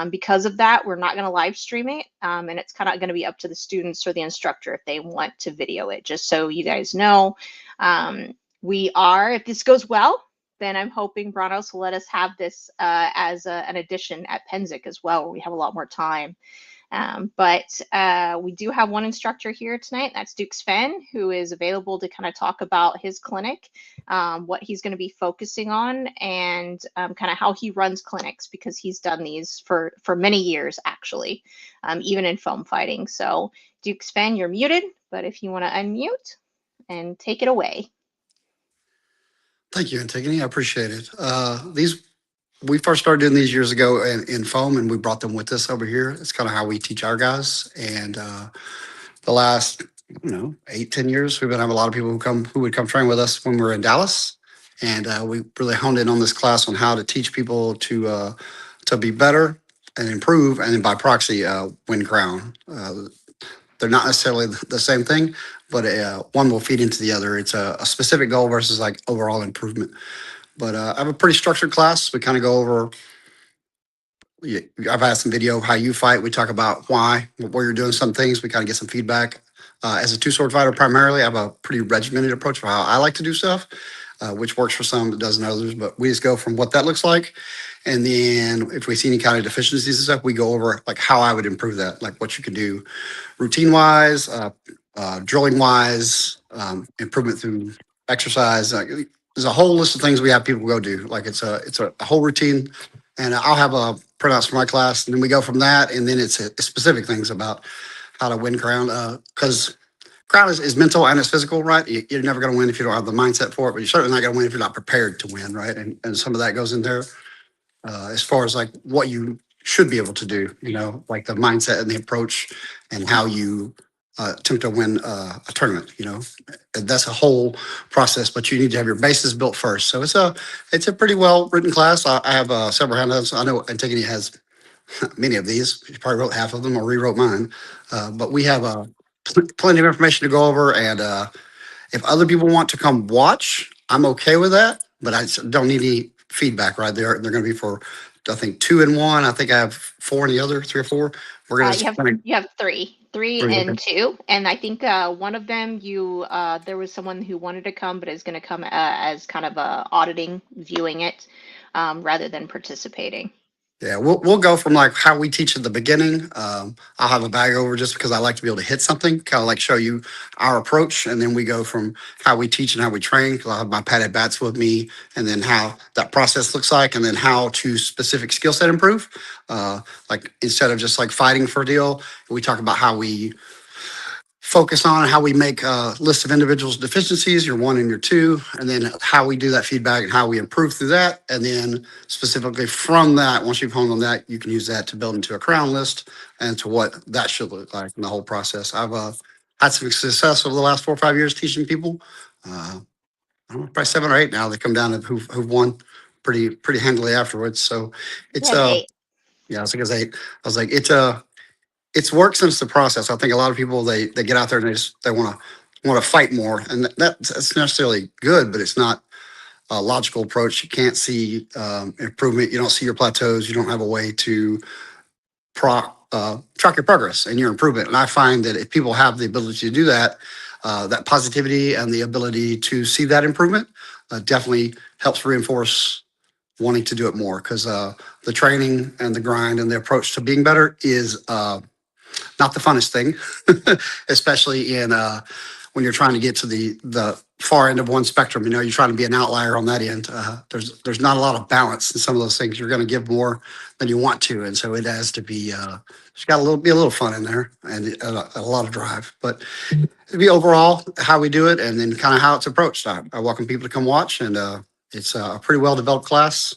Because of that, we're not going to live stream it. And it's kind of going to be up to the students or the instructor if they want to video it, just so you guys know. If this goes well, then I'm hoping Brannos will let us have this as an addition at Penzic as well, where we have a lot more time. But we do have one instructor here tonight. That's Duke Sven, who is available to kind of talk about his clinic, what he's going to be focusing on, and kind of how he runs clinics, because he's done these for many years, actually, even in foam fighting. So Duke Sven, you're muted, but if you want to unmute and take it away. Thank you, Antigone. I appreciate it. We first started doing these years ago in foam, and we brought them with us over here. It's kind of how we teach our guys. And the last, 8-10 years, we've been having a lot of people who would come train with us when we were in Dallas. And we really honed in on this class on how to teach people to be better and improve, and then by proxy, win crown. They're not necessarily the same thing, but one will feed into the other. It's a specific goal versus like overall improvement. But I have a pretty structured class. We kind of go over. I've had some video of how you fight. We talk about why, where you're doing some things. We kind of get some feedback. As a two-sword fighter, primarily, I have a pretty regimented approach for how I like to do stuff, which works for some, it doesn't others. But we just go from what that looks like. And then if we see any kind of deficiencies and stuff, we go over like how I would improve that, like what you could do routine-wise, drilling-wise, improvement through exercise. There's a whole list of things we have people go do. Like it's a whole routine. And I'll have a printouts for my class, and then we go from that, and then it's specific things about how to win crown. Because crown is mental and it's physical, right? You're never going to win if you don't have the mindset for it, but you're certainly not going to win if you're not prepared to win, right? And some of that goes in there as far as like what you should be able to do, like the mindset and the approach and how you attempt to win a tournament. That's a whole process, but you need to have your bases built first. So it's a pretty well written class. I have several handouts. I know Antigone has many of these. She probably wrote half of them or rewrote mine. But we have plenty of information to go over. And if other people want to come watch, I'm okay with that. But I don't need any feedback, right? They're going to be for, I think, 2 and 1. I think I have 4 in the other, 3 or 4. We're going you have three and 2, and I think one of them there was someone who wanted to come but is going to come as kind of auditing, viewing it rather than participating. Yeah, we'll go from like how we teach at the beginning. I'll have a bag over just because I like to be able to hit something, kind of like show you our approach, and then we go from how we teach and how we train, because I'll have my padded bats with me, and then how that process looks like, and then how to specific skill set improve. Like instead of just like fighting for a deal, we talk about how we focus on how we make a list of individuals' deficiencies, your 1 and your 2, and then how we do that feedback and how we improve through that. And then specifically from that, once you've honed on that, you can use that to build into a crown list and to what that should look like in the whole process. I've had some success over the last 4 or 5 years teaching people. I don't know, probably 7 or 8 now. They come down and who've won pretty handily afterwards. So it's yeah, I was like 8. I was like, it's work since the process. I think a lot of people they get out there and they want to fight more, and that's necessarily good, but it's not a logical approach. You can't see improvement. You don't see your plateaus. You don't have a way to track your progress and your improvement. And I find that if people have the ability to do that, that positivity and the ability to see that improvement definitely helps reinforce wanting to do it more, because the training and the grind and the approach to being better is not the funnest thing, especially in when you're trying to get to the far end of one spectrum. You're trying to be an outlier on that end. There's not a lot of balance in some of those things. You're going to give more than you want to, and so it has to be. There's got to be a little fun in there and a lot of drive. But it'd be overall how we do it, and then kind of how it's approached. I welcome people to come watch, and it's a pretty well developed class.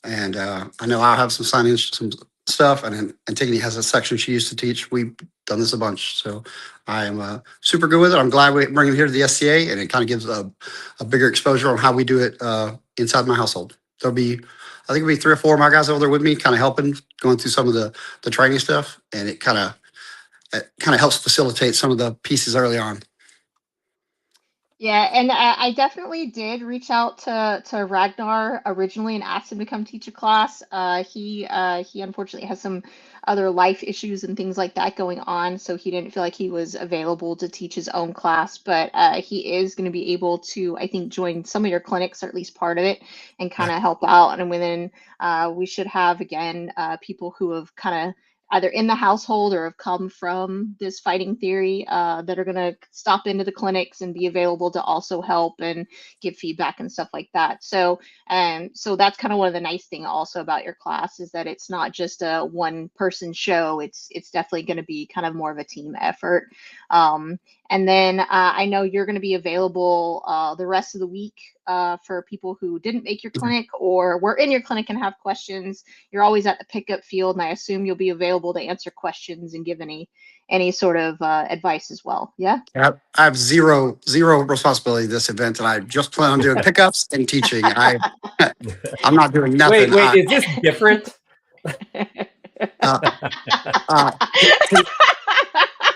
And I know I'll have some signings, some stuff, and then Antigone has a section she used to teach. We've done this a bunch, so I am super good with it. I'm glad we bring it here to the SCA, and it kind of gives a bigger exposure on how we do it inside my household. I think it'll be 3 or 4 of my guys over there with me, kind of helping, going through some of the training stuff, and it kind of helps facilitate some of the pieces early on. Yeah, and I definitely did reach out to Ragnar originally and asked him to come teach a class. He unfortunately has some other life issues and things like that going on, so he didn't feel like he was available to teach his own class. But he is going to be able to, I think, join some of your clinics, or at least part of it, and kind of help out. And within, we should have again people who have kind of either in the household or have come from this fighting theory that are going to stop into the clinics and be available to also help and give feedback and stuff like that. So that's kind of one of the nice things also about your class, is that it's not just a one person show. It's definitely going to be kind of more of a team effort. And then I know you're going to be available the rest of the week for people who didn't make your clinic or were in your clinic and have questions. You're always at the pickup field, and I assume you'll be available to answer questions and give any sort of advice as well. Yeah. I have zero responsibility this event, and I just plan on doing pickups and teaching. I'm not doing nothing. Wait, is this different?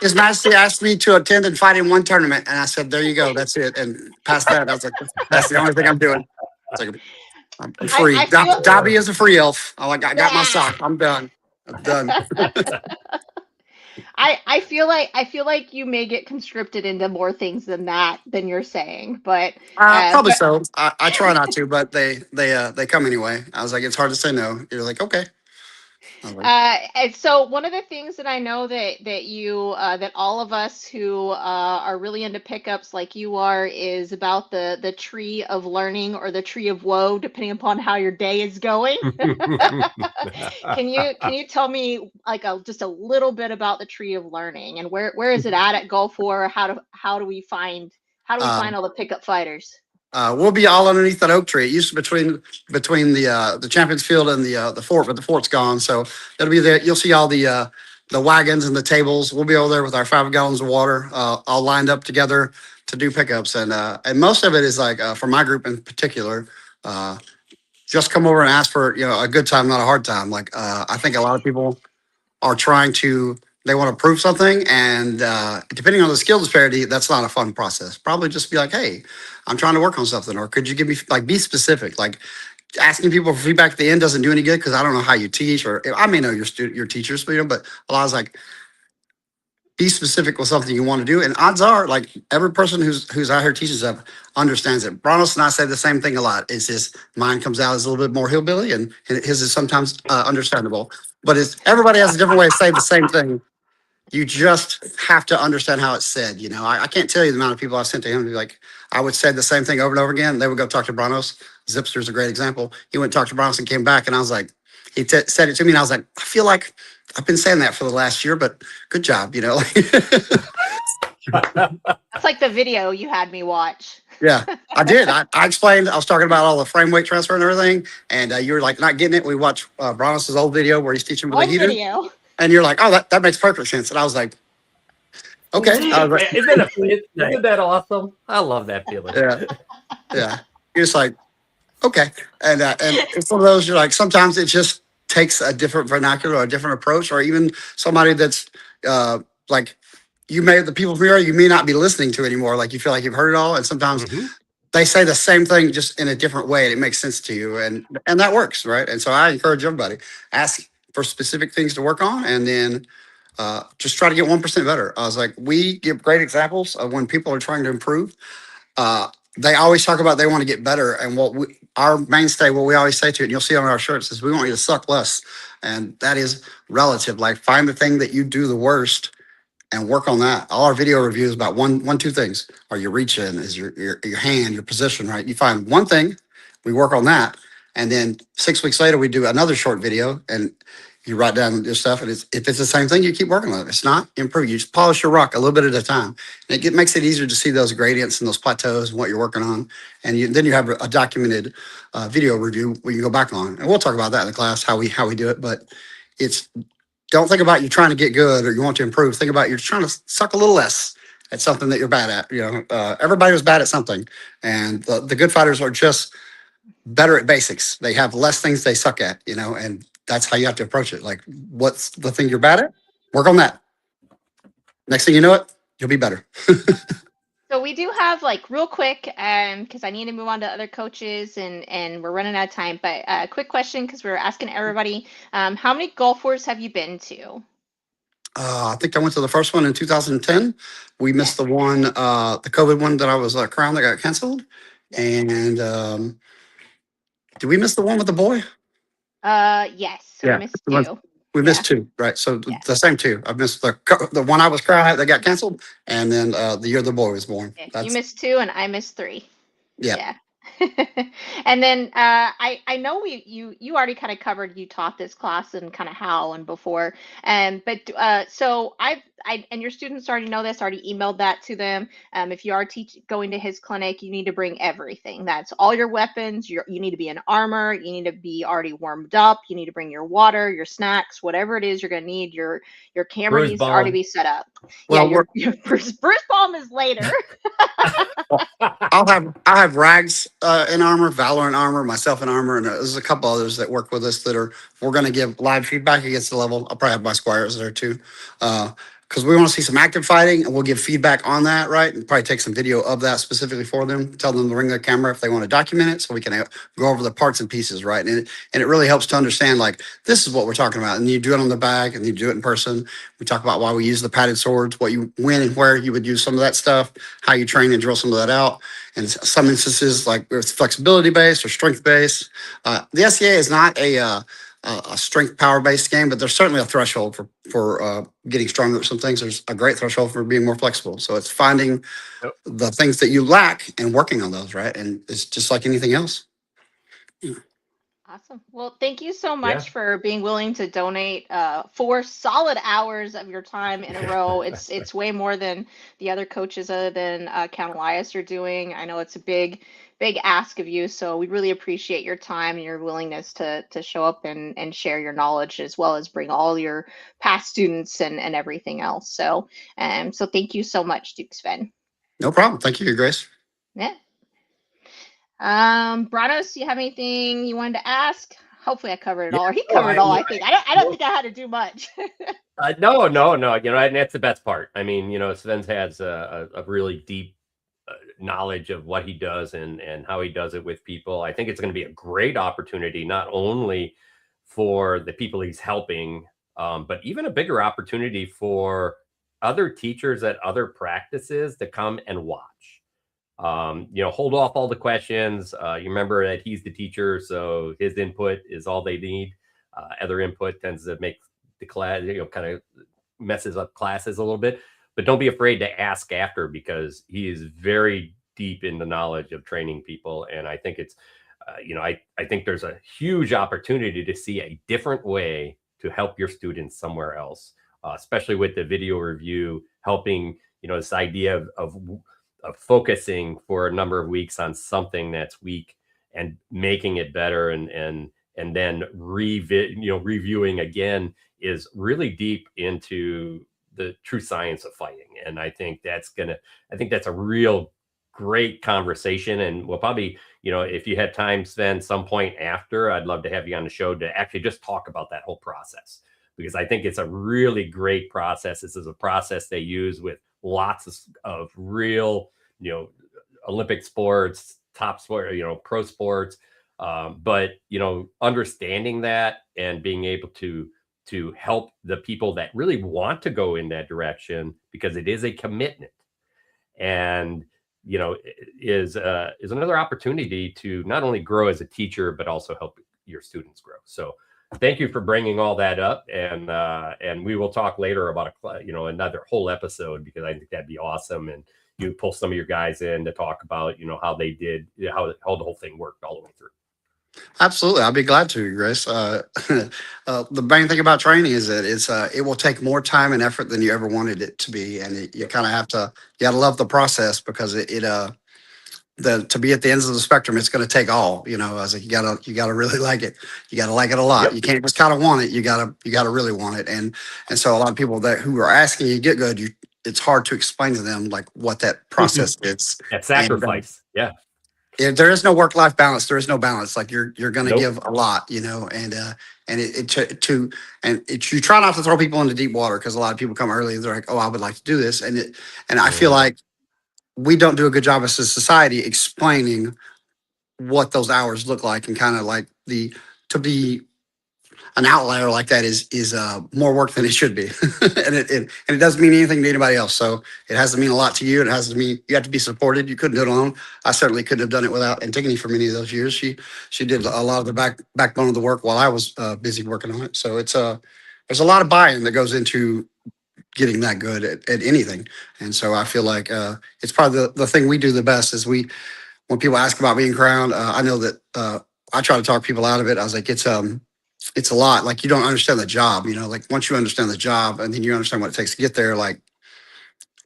His Majesty asked me to attend and fight in one tournament, and I said, "There you go, that's it." And past that, I was like, "That's the only thing I'm doing." I'm free. I feel- Dobby is a free elf. I got my sock. I'm done. I'm done. I feel like you may get conscripted into more things than you're saying, but Probably so. I try not to, but they come anyway. I was like, it's hard to say no. You're like, okay. And so one of the things that I know that you that all of us who are really into pickups like you are is about the tree of learning or the tree of woe, depending upon how your day is going. Can you tell me like just a little bit about the tree of learning and where is it at Gulf War? How do we find all the pickup fighters? We'll be all underneath that oak tree. It used to between the Champions Field and the fort, but the fort's gone. So it'll be there. You'll see all the wagons and the tables. We'll be over there with our 5 gallons of water, all lined up together to do pickups. And most of it is like for my group in particular, just come over and ask for a good time, not a hard time. Like I think a lot of people are they want to prove something, and depending on the skill disparity, that's not a fun process. Probably just be like, hey, I'm trying to work on something, or could you give me, like, be specific. Like asking people for feedback at the end doesn't do any good because I don't know how you teach, or I may know your teachers, but a lot is like, be specific with something you want to do. And odds are, like, every person who's out here teaching stuff understands it. Brannos and I say the same thing a lot. It's just mine comes out as a little bit more hillbilly, and his is sometimes understandable. But everybody has a different way to say the same thing. You just have to understand how it's said. I can't tell you the amount of people I sent to him. Like, I would say the same thing over and over again. They would go talk to Brannos. Zipster's a great example. He went and talked to Brannos and came back, and I was like, he said it to me, and I was like, I feel like I've been saying that for the last year, but good job, That's like the video you had me watch. Yeah, I did. I explained. I was talking about all the frame weight transfer and everything, and you were like not getting it. We watched Brannos' old video where he's teaching with a heater. Video. And you're like, oh, that makes perfect sense. And I was like, okay. I was like, Isn't that awesome? I love that feeling. Yeah. You're just like, okay. And it's one of those, you're like, sometimes it just takes a different vernacular or a different approach, or even somebody that's like, the people from here, you may not be listening to anymore. Like, you feel like you've heard it all. And sometimes they say the same thing just in a different way, and it makes sense to you. And that works, right? And so I encourage everybody, ask for specific things to work on, and then just try to get 1% better. I was like, we give great examples of when people are trying to improve. They always talk about they want to get better, and our mainstay, what we always say to it, and you'll see on our shirts, is we want you to suck less, and that is relative. Like, find the thing that you do the worst and work on that. All our video reviews about two things. Are you reaching? Is your hand, your position, right? You find one thing, we work on that. And then 6 weeks later, we do another short video, and you write down your stuff. And if it's the same thing, you keep working on it. It's not improve. You just polish your rock a little bit at a time. And it makes it easier to see those gradients and those plateaus and what you're working on. And then you have a documented video review where you go back on. And we'll talk about that in the class, how we do it. But don't think about you trying to get good or you want to improve. Think about you're trying to suck a little less at something that you're bad at. Everybody was bad at something. And the good fighters are just better at basics. They have less things they suck at, and that's how you have to approach it. Like, what's the thing you're bad at? Work on that. Next thing you know it, you'll be better. So we do have, like, real quick, because I need to move on to other coaches and we're running out of time, but a quick question, because we're asking everybody, how many Gulf Wars have you been to? I think I went to the first one in 2010. We missed the one, the COVID one that I was crowned that got canceled. And did we miss the one with the boy? Yes. So Yeah. we missed 2. We missed 2, right? So the same 2. I missed the one I was crowned that got canceled, and then the year the boy was born. You missed 2 and I missed 3. Yeah. And then I know you already kind of covered, you taught this class and kind of how and before, but so I and your students already know this, already emailed that to them. If you are going to his clinic, you need to bring everything. That's all your weapons. You need to be in armor. You need to be already warmed up. You need to bring your water, your snacks, whatever it is you're going to need. Your camera needs to already be set up. Well, your Bruce Bomb is later. I'll have Rags in armor, Valor in armor, myself in armor, and there's a couple others that work with us we're going to give live feedback against the level. I'll probably have my squires there too. because we want to see some active fighting, and we'll give feedback on that, right? And probably take some video of that specifically for them, tell them to bring their camera if they want to document it, so we can go over the parts and pieces, right? And it really helps to understand, like, this is what we're talking about. And you do it on the bag, and you do it in person. We talk about why we use the padded swords, when and where you would use some of that stuff, how you train and drill some of that out. And some instances, like it's flexibility based or strength based. The SCA is not a strength power based game, but there's certainly a threshold for getting stronger at some things. There's a great threshold for being more flexible. So it's finding the things that you lack and working on those, right? And it's just like anything else. Awesome. Well, thank you so much for being willing to donate 4 solid hours of your time in a row. It's way more than the other coaches other than Count Elias are doing. I know it's a big ask of you, so we really appreciate your time and your willingness to show up and share your knowledge, as well as bring all your past students and everything else. So so thank you so much, Duke Sven. No problem. Thank you, Grace. Yeah. Brannos, you have anything you wanted to ask? Hopefully I covered it all, or he covered it all. I think I don't think I had to do much. No. You know, and that's the best part. I mean, you know, Sven has a really deep knowledge of what he does and how he does it with people. I think it's going to be a great opportunity, not only for the people he's helping, but even a bigger opportunity for other teachers at other practices to come and watch. You know, hold off all the questions. You remember that he's the teacher, so his input is all they need. Other input tends to make the class, you know, kind of messes up classes a little bit. But don't be afraid to ask after, because he is very deep in the knowledge of training people. And I think it's, you know, I think there's a huge opportunity to see a different way to help your students somewhere else, especially with the video review, helping, you know, this idea of focusing for a number of weeks on something that's weak and making it better, and then reviewing again is really deep into the true science of fighting. And I think that's a real great conversation. And we'll probably, you know, if you had time, Sven, some point after, I'd love to have you on the show to actually just talk about that whole process, because I think it's a really great process. This is a process they use with lots of real, you know, Olympic sports, top sport, you know, pro sports. But, you know, understanding that and being able to help the people that really want to go in that direction, because it is a commitment, and, you know, is another opportunity to not only grow as a teacher, but also help your students grow. So thank you for bringing all that up. And we will talk later about another whole episode, because I think that'd be awesome. And you pull some of your guys in to talk about, you know, how they did, how the whole thing worked all the way through. Absolutely. I'll be glad to, Grace. The main thing about training is that it will take more time and effort than you ever wanted it to be. And you kind of have to, you got to love the process, because to be at the ends of the spectrum, it's going to take all, you know. I was like, you gotta really like it. You got to like it a lot. Yep. You can't just kind of want it. You gotta really want it. And so a lot of people who are asking you get good, it's hard to explain to them like what that process is. That sacrifice. And, if there is no work-life balance, there is no balance. Like you're going to give a lot, you know, and you try not to throw people into deep water, because a lot of people come early and they're like, oh, I would like to do this. And I feel like we don't do a good job as a society explaining what those hours look like, and kind of like to be an outlier like that is more work than it should be. and it doesn't mean anything to anybody else. So it has to mean a lot to you. And it has to mean you have to be supported. You couldn't do it alone. I certainly couldn't have done it without Antigone for many of those years. She did a lot of the backbone of the work while I was busy working on it. So there's a lot of buy-in that goes into getting that good at anything. And so I feel like it's probably the thing we do the best is when people ask about being crowned, I know that I try to talk people out of it. I was like, it's a lot. Like, you don't understand the job, you know, like once you understand the job and then you understand what it takes to get there, like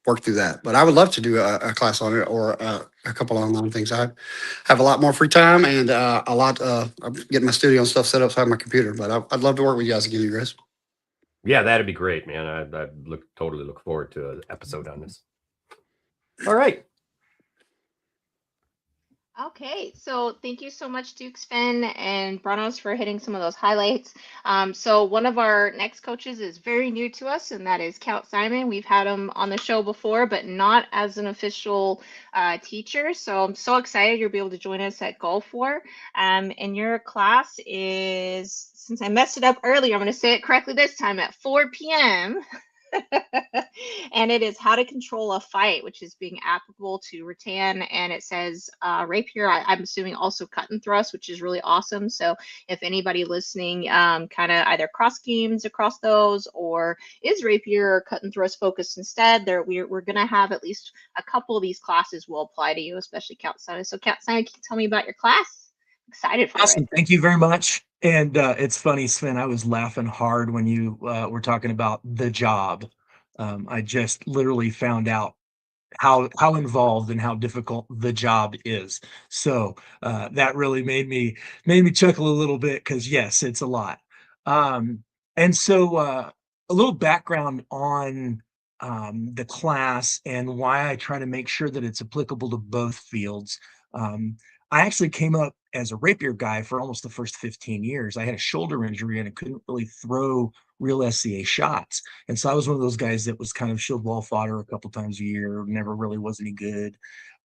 work through that. But I would love to do a class on it, or a couple online things. I have a lot more free time, and I'm getting my studio and stuff set up so I have my computer, but I'd love to work with you guys again, you guys. Yeah, that'd be great, man. I totally look forward to an episode on this. All right. Okay, so thank you so much, Duke, Sven, and Brannos for hitting some of those highlights. So one of our next coaches is very new to us, and that is Count Simon. We've had him on the show before, but not as an official teacher. So I'm so excited you'll be able to join us at Gulf War. And your class is, since I messed it up earlier, I'm going to say it correctly this time, at 4 p.m. And it is how to control a fight, which is being applicable to rattan. And it says rapier, I'm assuming also cut and thrust, which is really awesome. So if anybody listening kind of either cross schemes across those or is rapier or cut and thrust focused instead, we're going to have at least a couple of these classes will apply to you, especially Count Simon. So Count Simon, can you tell me about your class? Excited for Awesome. it. Thank you very much. And it's funny, Sven, I was laughing hard when you were talking about the job. I just literally found out how involved and how difficult the job is. So that really made me chuckle a little bit because yes, it's a lot. And so a little background on the class and why I try to make sure that it's applicable to both fields. I actually came up as a rapier guy for almost the first 15 years. I had a shoulder injury and I couldn't really throw real SCA shots. And so I was one of those guys that was kind of shield wall fodder a couple times a year, never really was any good.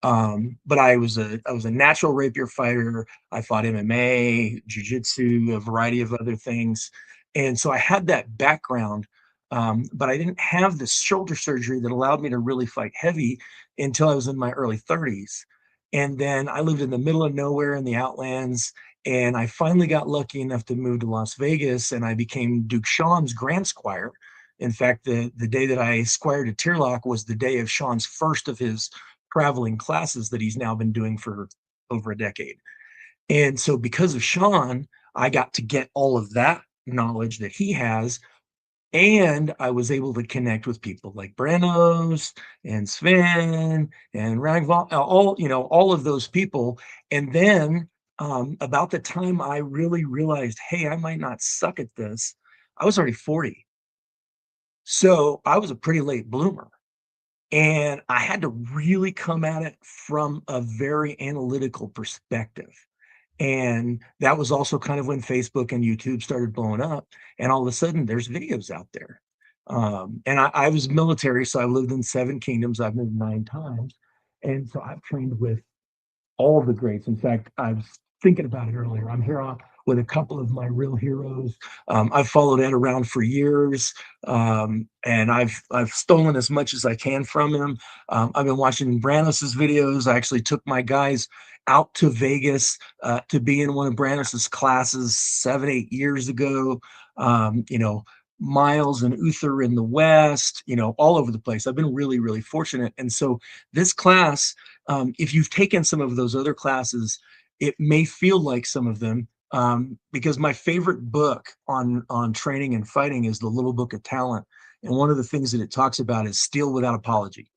But I was a natural rapier fighter. I fought MMA, jiu-jitsu, a variety of other things. And so I had that background, but I didn't have the shoulder surgery that allowed me to really fight heavy until I was in my early 30s. And then I lived in the middle of nowhere in the Outlands. And I finally got lucky enough to move to Las Vegas and I became Duke Sean's Grand Squire. In fact, the day that I squired at Tierlock was the day of Sean's first of his traveling classes that he's now been doing for over a decade. And so because of Sean, I got to get all of that knowledge that he has, and I was able to connect with people like Brannos and Sven and Ragval, all of those people. And then about the time I really realized, hey, I might not suck at this, I was already 40. So I was a pretty late bloomer. And I had to really come at it from a very analytical perspective. And that was also kind of when Facebook and YouTube started blowing up. And all of a sudden, there's videos out there. And I was military, so I lived in 7 kingdoms. I've moved 9 times. And so I've trained with all the greats. In fact, I was thinking about it earlier. I'm here with a couple of my real heroes. I've followed Ed around for years, and I've stolen as much as I can from him. I've been watching Brannos's videos. I actually took my guys out to Vegas to be in one of Brannos's classes 7-8 years ago. Miles and Uther in the West, all over the place. I've been really, really fortunate. And so this class, if you've taken some of those other classes, it may feel like some of them, because my favorite book on training and fighting is The Little Book of Talent. And one of the things that it talks about is steal without apology.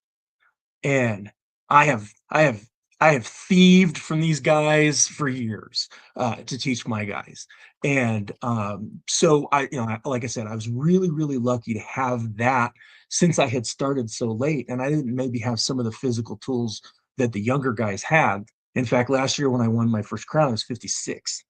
And I have thieved from these guys for years to teach my guys. And so like I said, I was really, really lucky to have that since I had started so late, and I didn't maybe have some of the physical tools that the younger guys had. In fact, last year when I won my first crown, I was 56,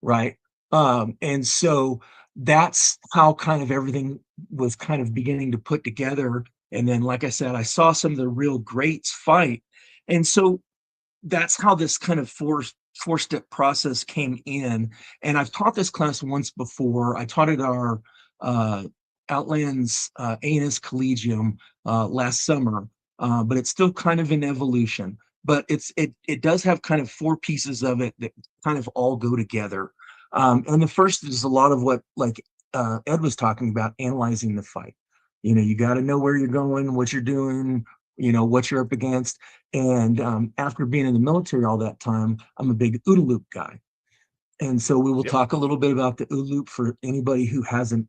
right? And so that's how kind of everything was kind of beginning to put together. And then, like I said, I saw some of the real greats fight. And so that's how this kind of four-step process came in. And I've taught this class once before. I taught it our Outlands Anus Collegium last summer, but it's still kind of in evolution. But it does have kind of 4 pieces of it that kind of all go together. And the first is a lot of what Ed was talking about, analyzing the fight. You got to know where you're going, what you're doing, what you're up against. And after being in the military all that time, I'm a big OODA loop guy. And so we will talk a little bit about the OODA loop for anybody who hasn't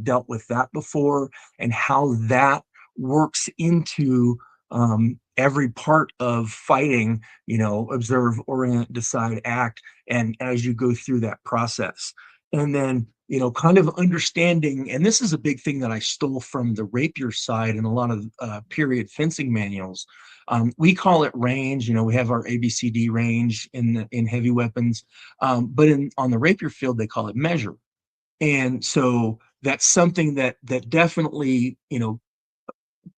dealt with that before, and how that works into every part of fighting, observe, orient, decide, act, and as you go through that process. And then, kind of understanding, and this is a big thing that I stole from the rapier side and a lot of period fencing manuals. We call it range. We have our ABCD range in heavy weapons, but on the rapier field they call it measure. And so that's something that definitely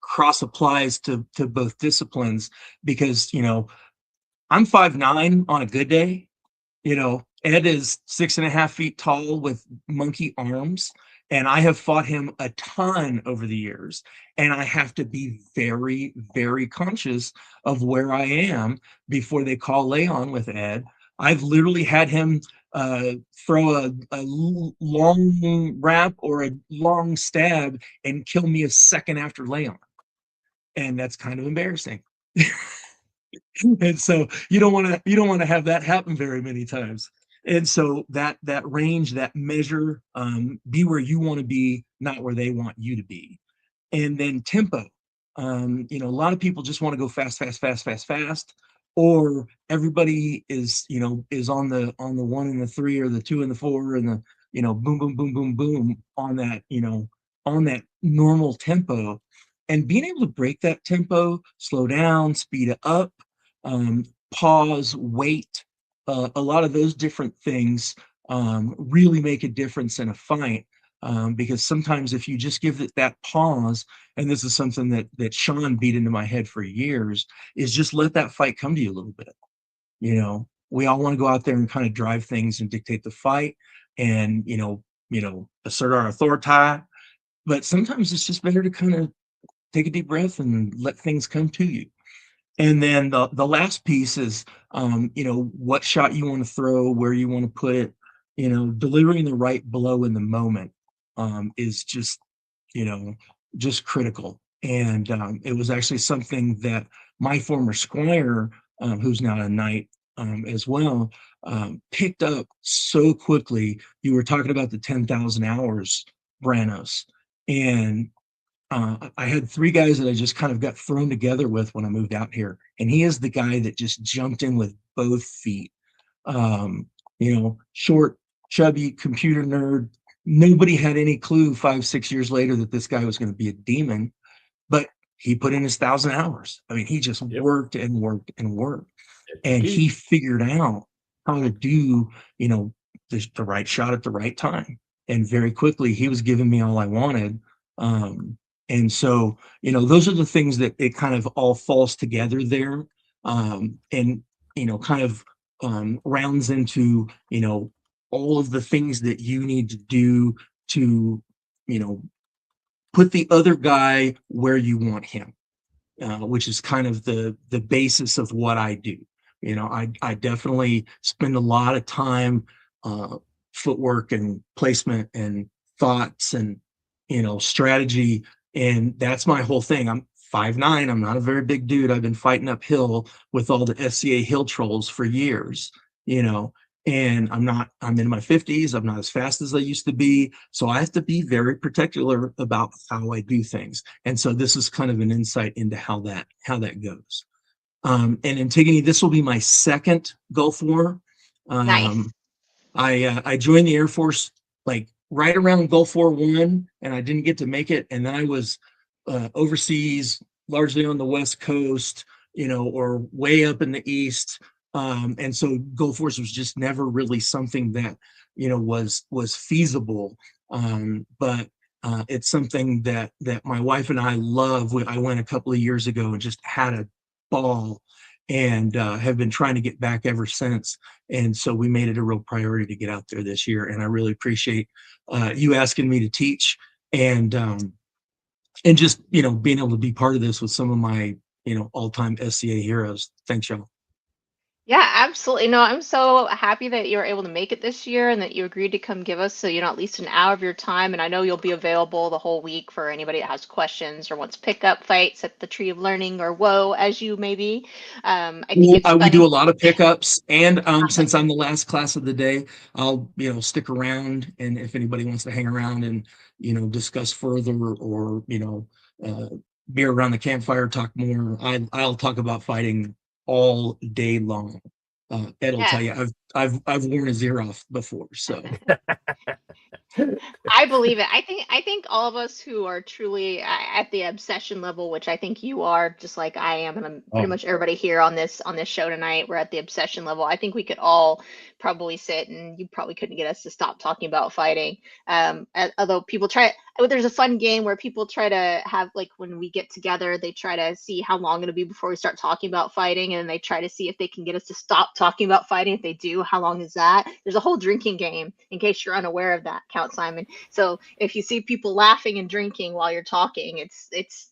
cross applies to both disciplines, because I'm 5'9" on a good day. Ed is 6.5 feet tall with monkey arms, and I have fought him a ton over the years. And I have to be very, very conscious of where I am before they call lay on with Ed. I've literally had him throw a long wrap or a long stab and kill me a second after lay on. And that's kind of embarrassing. And so you don't want to have that happen very many times. And so that range, that measure, be where you want to be, not where they want you to be. And then tempo. A lot of people just want to go fast, or everybody is on the 1 and the 3 or the 2 and the 4 and the boom, boom, boom, boom, boom on that normal tempo. And being able to break that tempo, slow down, speed it up, pause, wait, a lot of those different things really make a difference in a fight, because sometimes if you just give it that pause, and this is something that Sean beat into my head for years, is just let that fight come to you a little bit. We all want to go out there and kind of drive things and dictate the fight and assert our authority, but sometimes it's just better to kind of take a deep breath and let things come to you. And then the last piece is, what shot you want to throw, where you want to put it, delivering the right blow in the moment is just critical. And it was actually something that my former squire, who's now a knight as well, picked up so quickly. You were talking about the 10,000 hours, Brannos. And I had 3 guys that I just kind of got thrown together with when I moved out here. And he is the guy that just jumped in with both feet. Short, chubby, computer nerd. Nobody had any clue 5-6 years later that this guy was going to be a demon, but he put in his 1,000 hours. I mean, he just worked and worked and worked. And he figured out how to do, the right shot at the right time. And very quickly, he was giving me all I wanted. And so, those are the things that it kind of all falls together there. And, kind of rounds into, all of the things that you need to do to, put the other guy where you want him, which is kind of the basis of what I do. I definitely spend a lot of time, footwork and placement and thoughts and, strategy. And that's my whole thing. I'm 5'9". I'm not a very big dude. I've been fighting uphill with all the SCA hill trolls for years, and I'm in my 50s. I'm not as fast as I used to be. So I have to be very particular about how I do things. And so this is kind of an insight into how that goes. And Antigone, this will be my second Gulf War. Nice. I joined the Air Force like right around Gulf War I, and I didn't get to make it. And then I was overseas, largely on the West Coast, or way up in the East. And so Gulf Wars was just never really something that, was feasible. But it's something that my wife and I love. I went a couple of years ago and just had a ball, and have been trying to get back ever since. And so we made it a real priority to get out there this year. And I really appreciate you asking me to teach, and just, being able to be part of this with some of my, all-time SCA heroes. Thanks, y'all. Yeah, absolutely. No, I'm so happy that you were able to make it this year and that you agreed to come give us, at least an hour of your time. And I know you'll be available the whole week for anybody that has questions or wants pickup fights at the Tree of Learning, or whoa, as you may be. I think it's funny. We do a lot of pickups, and since I'm the last class of the day, I'll stick around, and if anybody wants to hang around and discuss further, or be around the campfire, talk more, I'll talk about fighting all day long. Ed will tell you, I've worn his ear off before. So I believe it. I think all of us who are truly at the obsession level, which I think you are, just like I am, and I'm pretty much everybody here on this show tonight, we're at the obsession level. I think we could all probably sit, and you probably couldn't get us to stop talking about fighting. Although people try, there's a fun game where people try to have, like, when we get together, they try to see how long it'll be before we start talking about fighting, and they try to see if they can get us to stop talking about fighting. If they do, how long is that? There's a whole drinking game, in case you're unaware of that, Count Simon. So if you see people laughing and drinking while you're talking,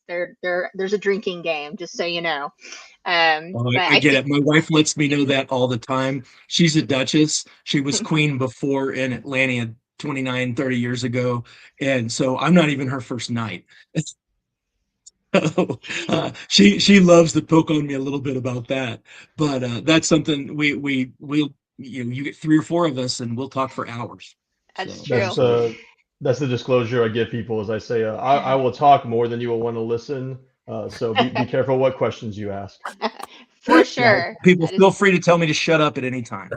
there's a drinking game, just so you know. Well, I get it. My wife lets me know that all the time. She's a Duchess. She was queen before in Atlanta 29, 30 years ago. And so I'm not even her first night. She loves to poke on me a little bit about that. But that's something we'll, you get 3 or 4 of us and we'll talk for hours. That's So true. That's the disclosure I give people, as I say, I will talk more than you will want to listen. So be careful what questions you ask. For sure. People feel free to tell me to shut up at any time.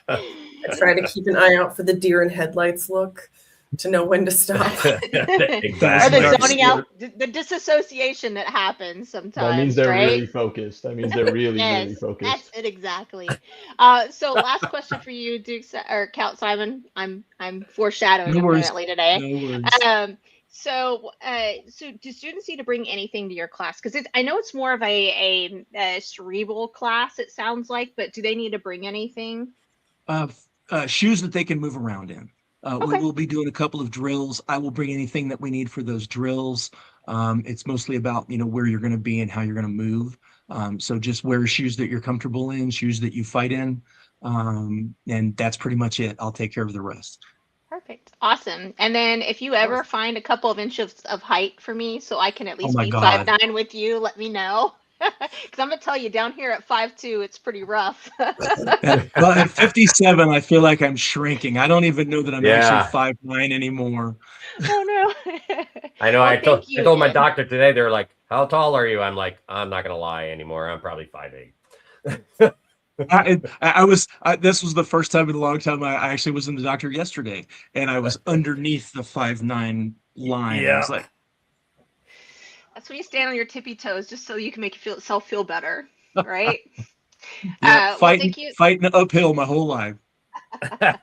I try to keep an eye out for the deer in headlights look to know when to stop. Exactly. Or the zoning out, the disassociation that happens sometimes. That means they're right? really focused. That means they're really, Yes, really focused. that's it exactly. So last question for you, Duke or Count Simon. I'm foreshadowing No worries. apparently today. No worries. So do students need to bring anything to your class? Because I know it's more of a cerebral class, it sounds like, but do they need to bring anything? Shoes that they can move around in. Okay. We'll be doing a couple of drills. I will bring anything that we need for those drills. It's mostly about, where you're going to be and how you're going to move. So just wear shoes that you're comfortable in, shoes that you fight in. And that's pretty much it. I'll take care of the rest. Perfect. Awesome. And then if you ever find a couple of inches of height for me, so I can at least my be God. 5'9" with you, let me know. Because I'm going to tell you, down here at 5'2", it's pretty rough. Well, at 57, I feel like I'm shrinking. I don't even know that I'm actually 5'9" anymore. Oh, no. I know. Well, I told thank you my again. doctor today, they're like, how tall are you? I'm like, I'm not going to lie anymore. I'm probably 5'8". This was the first time in a long time I actually was in the doctor yesterday, and I was underneath the 5'9" line. Yeah. I was like, that's when you stand on your tippy toes, just so you can make yourself feel better, right? yeah, Well, thank you. fighting uphill my whole life. Well,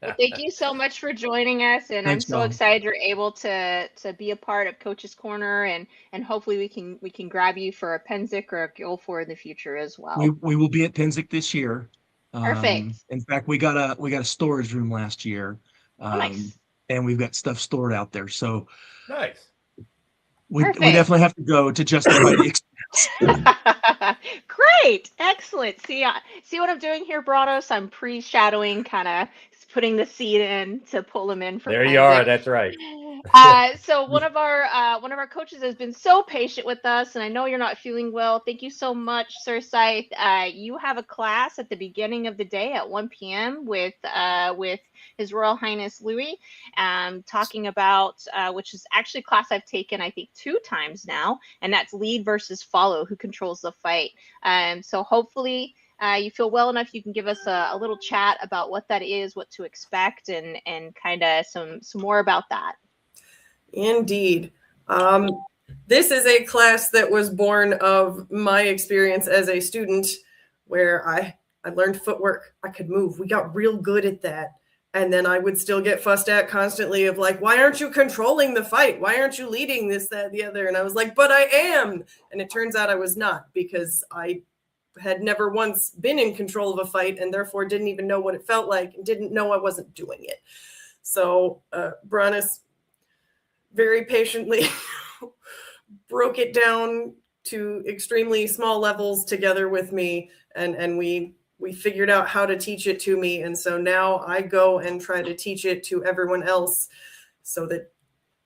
thank you so much for joining us, and Thanks, I'm so Mom. excited you're able to be a part of Coaches Corner, and hopefully we can grab you for a Penzic or a Guilford in the future as well. We will be at Penzic this year. Perfect. In fact, we got a storage room last year, Nice. and we've got stuff stored out there. So Nice. we Perfect. definitely have to go to justify the expense. Great. Excellent. See what I'm doing here, Brannos? I'm pre-shadowing, kind of putting the seed in to pull them in for There you Penzic. are. That's right. So one of our coaches has been so patient with us, and I know you're not feeling well. Thank you so much, Sir Scythe. You have a class at the beginning of the day at 1 p.m. with His Royal Highness Louis, talking about which is actually a class I've taken I think 2 times now, and that's lead versus follow, who controls the fight. So hopefully you feel well enough you can give us a little chat about what that is, what to expect, and kind of some more about that. Indeed. This is a class that was born of my experience as a student, where I learned footwork. I could move. We got real good at that. And then I would still get fussed at constantly of like, why aren't you controlling the fight? Why aren't you leading this, that, the other? And I was like, but I am. And it turns out I was not, because I had never once been in control of a fight, and therefore didn't even know what it felt like, and didn't know I wasn't doing it. So Brannos very patiently broke it down to extremely small levels together with me, and we figured out how to teach it to me. And so now I go and try to teach it to everyone else, so that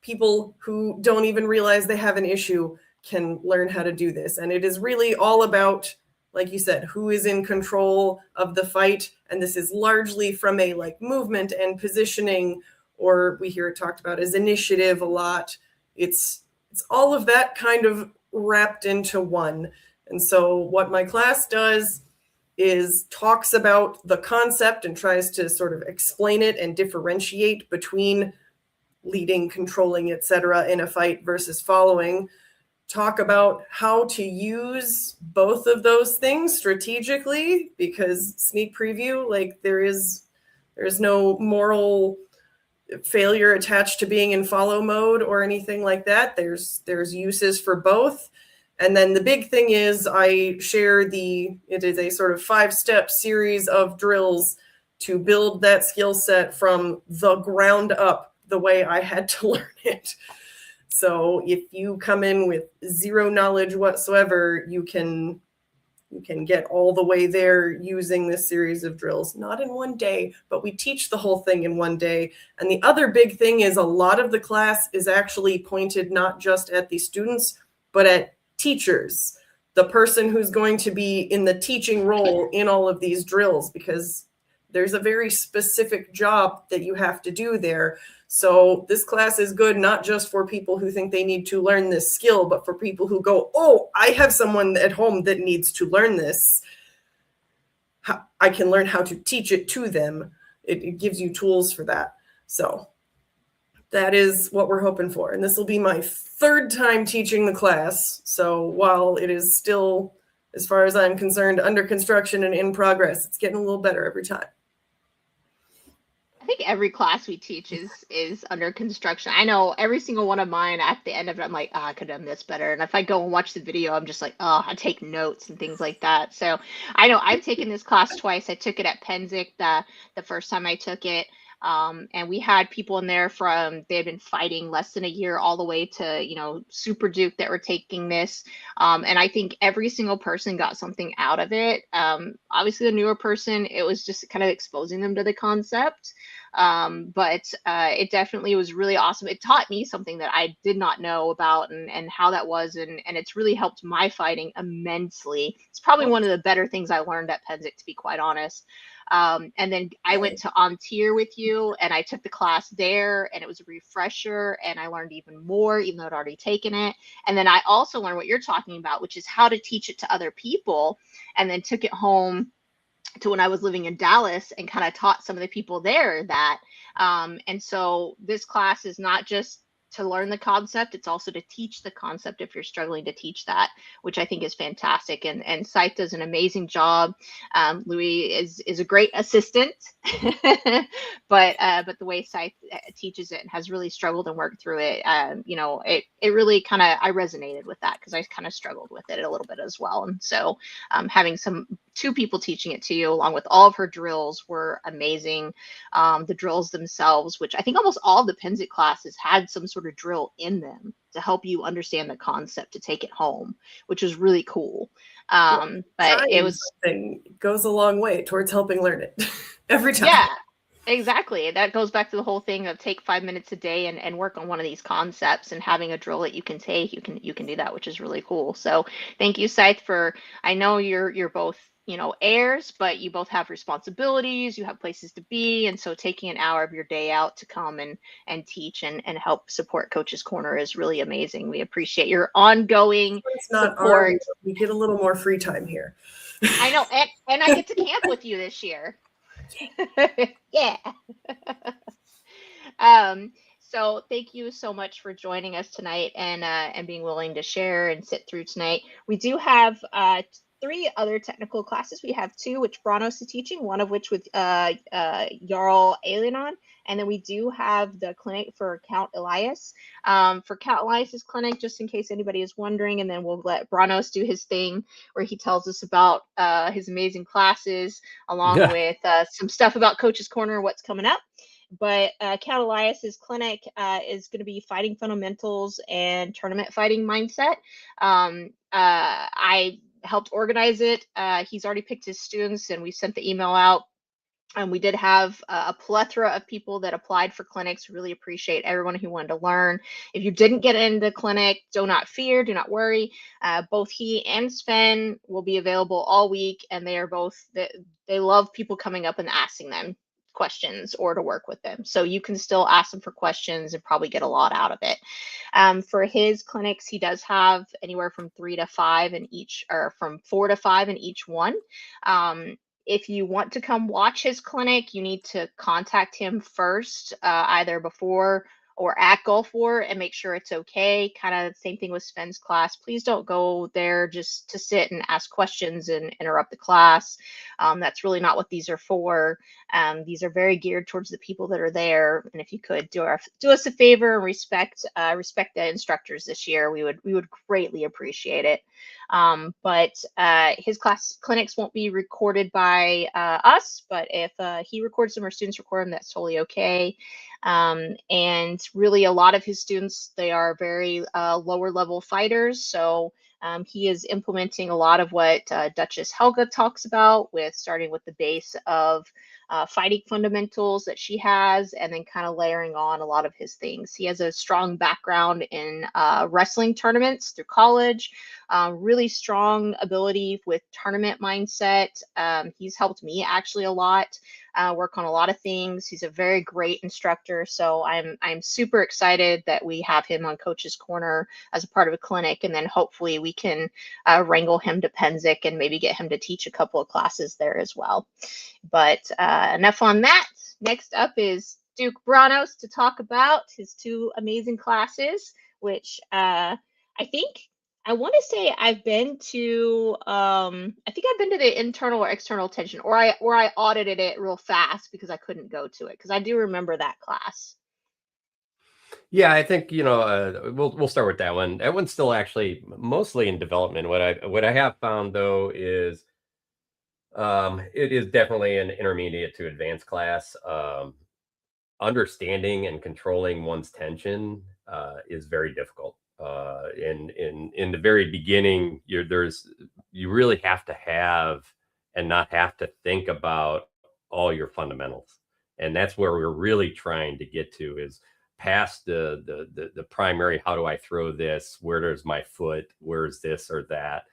people who don't even realize they have an issue can learn how to do this. And it is really all about, like you said, who is in control of the fight. And this is largely from a like movement and positioning, or we hear it talked about as initiative a lot. It's all of that kind of wrapped into one. And so what my class does is talks about the concept and tries to sort of explain it and differentiate between leading, controlling, etc. in a fight versus following. Talk about how to use both of those things strategically, because sneak preview, like there's no moral failure attached to being in follow mode or anything like that. There's uses for both. And then the big thing is I share it is a sort of 5-step series of drills to build that skill set from the ground up the way I had to learn it. So if you come in with zero knowledge whatsoever, you can get all the way there using this series of drills, not in one day, but we teach the whole thing in one day. And the other big thing is a lot of the class is actually pointed not just at the students, but at teachers, the person who's going to be in the teaching role in all of these drills, because there's a very specific job that you have to do there. So this class is good, not just for people who think they need to learn this skill, but for people who go, oh, I have someone at home that needs to learn this. I can learn how to teach it to them. It gives you tools for that. So that is what we're hoping for. And this will be my 3rd time teaching the class. So while it is still, as far as I'm concerned, under construction and in progress, it's getting a little better every time. I think every class we teach is under construction. I know every single one of mine, at the end of it, I'm like, I could have done this better. And if I go and watch the video, I'm just like, I take notes and things like that. So I know I've taken this class twice. I took it at Penzic the first time I took it. And we had people in there they had been fighting less than a year all the way to, Super Duke that were taking this. And I think every single person got something out of it. Obviously the newer person, it was just kind of exposing them to the concept. But it definitely was really awesome. It taught me something that I did not know about and how that was. And it's really helped my fighting immensely. It's probably one of the better things I learned at Penzic, to be quite honest. And then I went to On Tier with you, and I took the class there, and it was a refresher, and I learned even more, even though I'd already taken it. And then I also learned what you're talking about, which is how to teach it to other people, and then took it home to when I was living in Dallas and kind of taught some of the people there that. And so this class is not just to learn the concept, it's also to teach the concept if you're struggling to teach that, which I think is fantastic. And Scythe does an amazing job. Louis is a great assistant, but the way Scythe teaches it and has really struggled and worked through it, it really kind of, I resonated with that because I kind of struggled with it a little bit as well. And so having two people teaching it to you along with all of her drills were amazing. The drills themselves, which I think almost all of the Penzic classes had some sort of drill in them to help you understand the concept to take it home, which was really cool. But it goes a long way towards helping learn it every time. Yeah, exactly. That goes back to the whole thing of take 5 minutes a day and work on one of these concepts, and having a drill that you can take, you can do that, which is really cool. So thank you, Scythe, I know you're both heirs, but you both have responsibilities, you have places to be, and so taking an hour of your day out to come and teach and help support Coaches Corner is really amazing. We appreciate your ongoing support. We get a little more free time here. I know, and I get to camp with you this year. Yeah. So thank you so much for joining us tonight and being willing to share and sit through tonight. We do have 3 other technical classes. We have 2 which Brannos is teaching, one of which with Jarl Alienon, and then we do have the clinic for Count Elias. For Count Elias's clinic, just in case anybody is wondering, and then we'll let Brannos do his thing where he tells us about his amazing classes along with some stuff about Coaches Corner, what's coming up. But Count Elias's clinic is going to be fighting fundamentals and tournament fighting mindset. I helped organize it. He's already picked his students, and we sent the email out. And we did have a plethora of people that applied for clinics. Really appreciate everyone who wanted to learn. If you didn't get into the clinic, do not fear, do not worry. Both he and Sven will be available all week, and they are both, they love people coming up and asking them questions or to work with them. So you can still ask them for questions and probably get a lot out of it. For his clinics, he does have anywhere from 3 to 5 in each, or from 4 to 5 in each one. If you want to come watch his clinic, you need to contact him first, either before or at Gulf War and make sure it's okay. Kind of same thing with Sven's class. Please don't go there just to sit and ask questions and interrupt the class. That's really not what these are for. These are very geared towards the people that are there. And if you could do us a favor and respect the instructors this year, we would greatly appreciate it. But his class clinics won't be recorded by us, but if he records them or students record them, that's totally okay. And really a lot of his students, they are very lower level fighters. So he is implementing a lot of what Duchess Helga talks about, with starting with the base of fighting fundamentals that she has, and then kind of layering on a lot of his things. He has a strong background in wrestling tournaments through college, really strong ability with tournament mindset. He's helped me actually a lot, work on a lot of things. He's a very great instructor. So I'm super excited that we have him on Coaches Corner as a part of a clinic, and then hopefully we can wrangle him to Penzic and maybe get him to teach a couple of classes there as well. But enough on that. Next up is Duke Brannos to talk about his 2 amazing classes, which I want to say I've been to. I think I've been to the internal or external tension, or I audited it real fast because I couldn't go to it, because I do remember that class. Yeah, I think, we'll start with that one. That one's still actually mostly in development. What I have found though is it is definitely an intermediate to advanced class. Understanding and controlling one's tension is very difficult. In the very beginning, you really have to have and not have to think about all your fundamentals, and that's where we're really trying to get to, is past the primary. How do I throw this? Where does my foot? Where's this or that?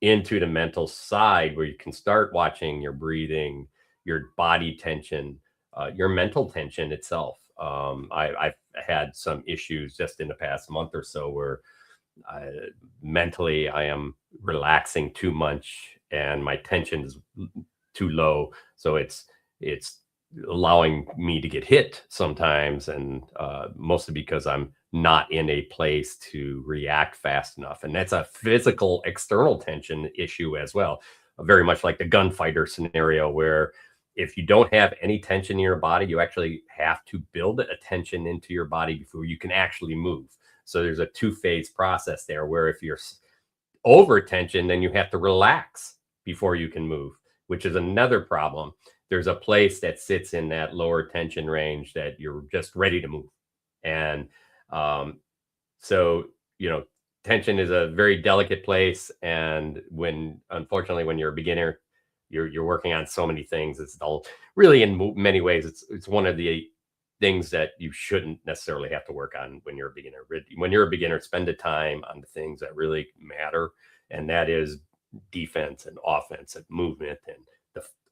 Into the mental side, where you can start watching your breathing, your body tension, your mental tension itself. I've had some issues just in the past month or so where mentally I am relaxing too much and my tension is too low. So it's allowing me to get hit sometimes, and mostly because I'm not in a place to react fast enough. And that's a physical external tension issue as well. Very much like the gunfighter scenario, where if you don't have any tension in your body, you actually have to build a tension into your body before you can actually move. So there's a 2-phase process there, where if you're over tension, then you have to relax before you can move, which is another problem. There's a place that sits in that lower tension range that you're just ready to move. And so, tension is a very delicate place. And unfortunately, when you're a beginner, you're working on so many things. It's all really, in many ways, it's one of the things that you shouldn't necessarily have to work on when you're a beginner. When you're a beginner, spend the time on the things that really matter. And that is defense and offense and movement and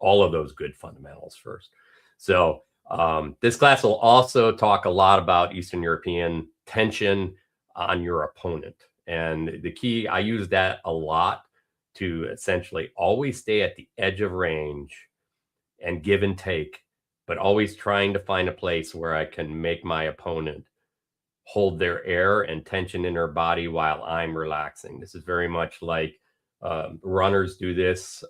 all of those good fundamentals first. So this class will also talk a lot about Eastern European tension on your opponent. And the key, I use that a lot to essentially always stay at the edge of range and give and take, but always trying to find a place where I can make my opponent hold their air and tension in their body while I'm relaxing. This is very much like runners do this.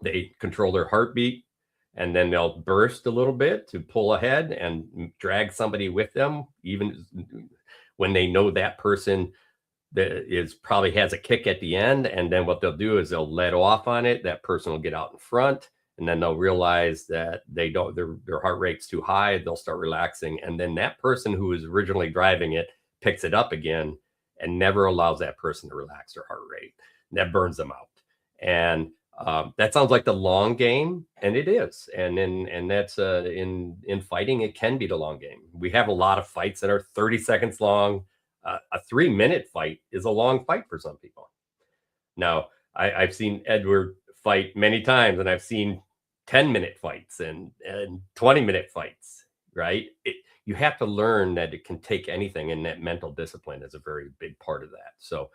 They control their heartbeat, and then they'll burst a little bit to pull ahead and drag somebody with them, even when they know that person that probably has a kick at the end. And then what they'll do is they'll let off on it. That person will get out in front, and then they'll realize that their heart rate's too high. They'll start relaxing. And then that person who was originally driving it picks it up again and never allows that person to relax their heart rate. And that burns them out. And that sounds like the long game, and it is. And that's in fighting, it can be the long game. We have a lot of fights that are 30 seconds long. A 3-minute fight is a long fight for some people. Now, I've seen Edward fight many times, and I've seen 10-minute fights and 20-minute fights, right? You have to learn that it can take anything, and that mental discipline is a very big part of that. So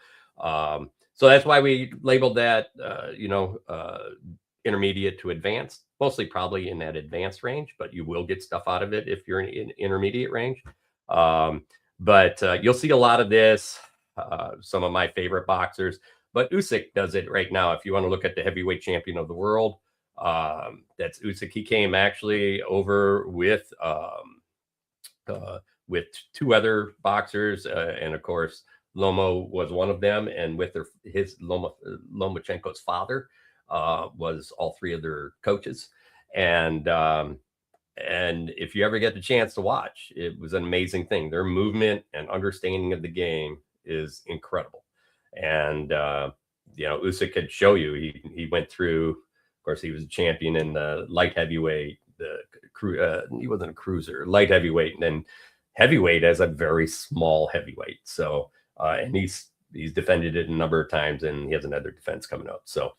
that's why we labeled that, intermediate to advanced, mostly probably in that advanced range, but you will get stuff out of it if you're in intermediate range. But you'll see a lot of this, some of my favorite boxers, but Usyk does it right now. If you want to look at the heavyweight champion of the world, that's Usyk. He came actually over with 2 other boxers, and of course Lomo was one of them, and with his Lomachenko's father was all 3 of their coaches. And if you ever get the chance to watch, it was an amazing thing. Their movement and understanding of the game is incredible. And Usyk could show you. He went through. Of course, he was a champion in the light heavyweight. He wasn't a cruiser, light heavyweight, and then heavyweight as a very small heavyweight. So, and he's defended it a number of times, and he has another defense coming up. So,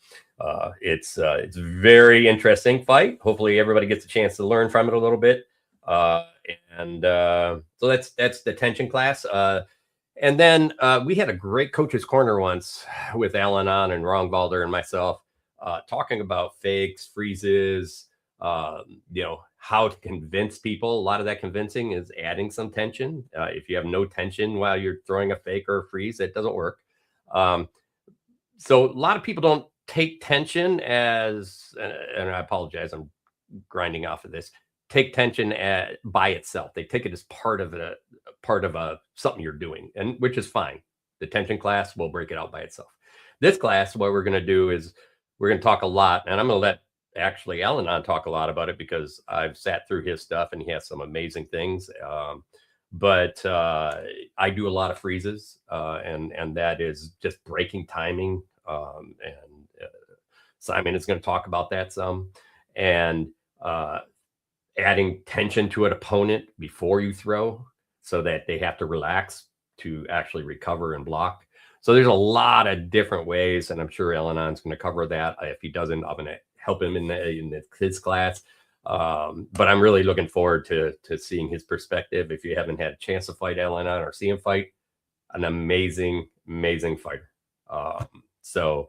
it's a very interesting fight. Hopefully, everybody gets a chance to learn from it a little bit. So that's the tension class. And then we had a great coaches corner once with Al-Anon and Rongvalder and myself, talking about fakes, freezes, how to convince people. A lot of that convincing is adding some tension. If you have no tension while you're throwing a fake or a freeze, it doesn't work. So a lot of people don't take tension as, and I apologize, I'm grinding off of this, take tension by itself. They take it as part of something you're doing, and which is fine. The tension class will break it out by itself. This class, what we're going to do is we're going to talk a lot, and I'm going to let actually Al-Anon talk a lot about it because I've sat through his stuff and he has some amazing things. But I do a lot of freezes, and that is just breaking timing. And Simon is going to talk about that some, and adding tension to an opponent before you throw so that they have to relax to actually recover and block. So there's a lot of different ways, and I'm sure Al-Anon's going to cover that. If he doesn't, I'm going to help him in his class. But I'm really looking forward to seeing his perspective. If you haven't had a chance to fight Al-Anon or see him fight, an amazing fighter. So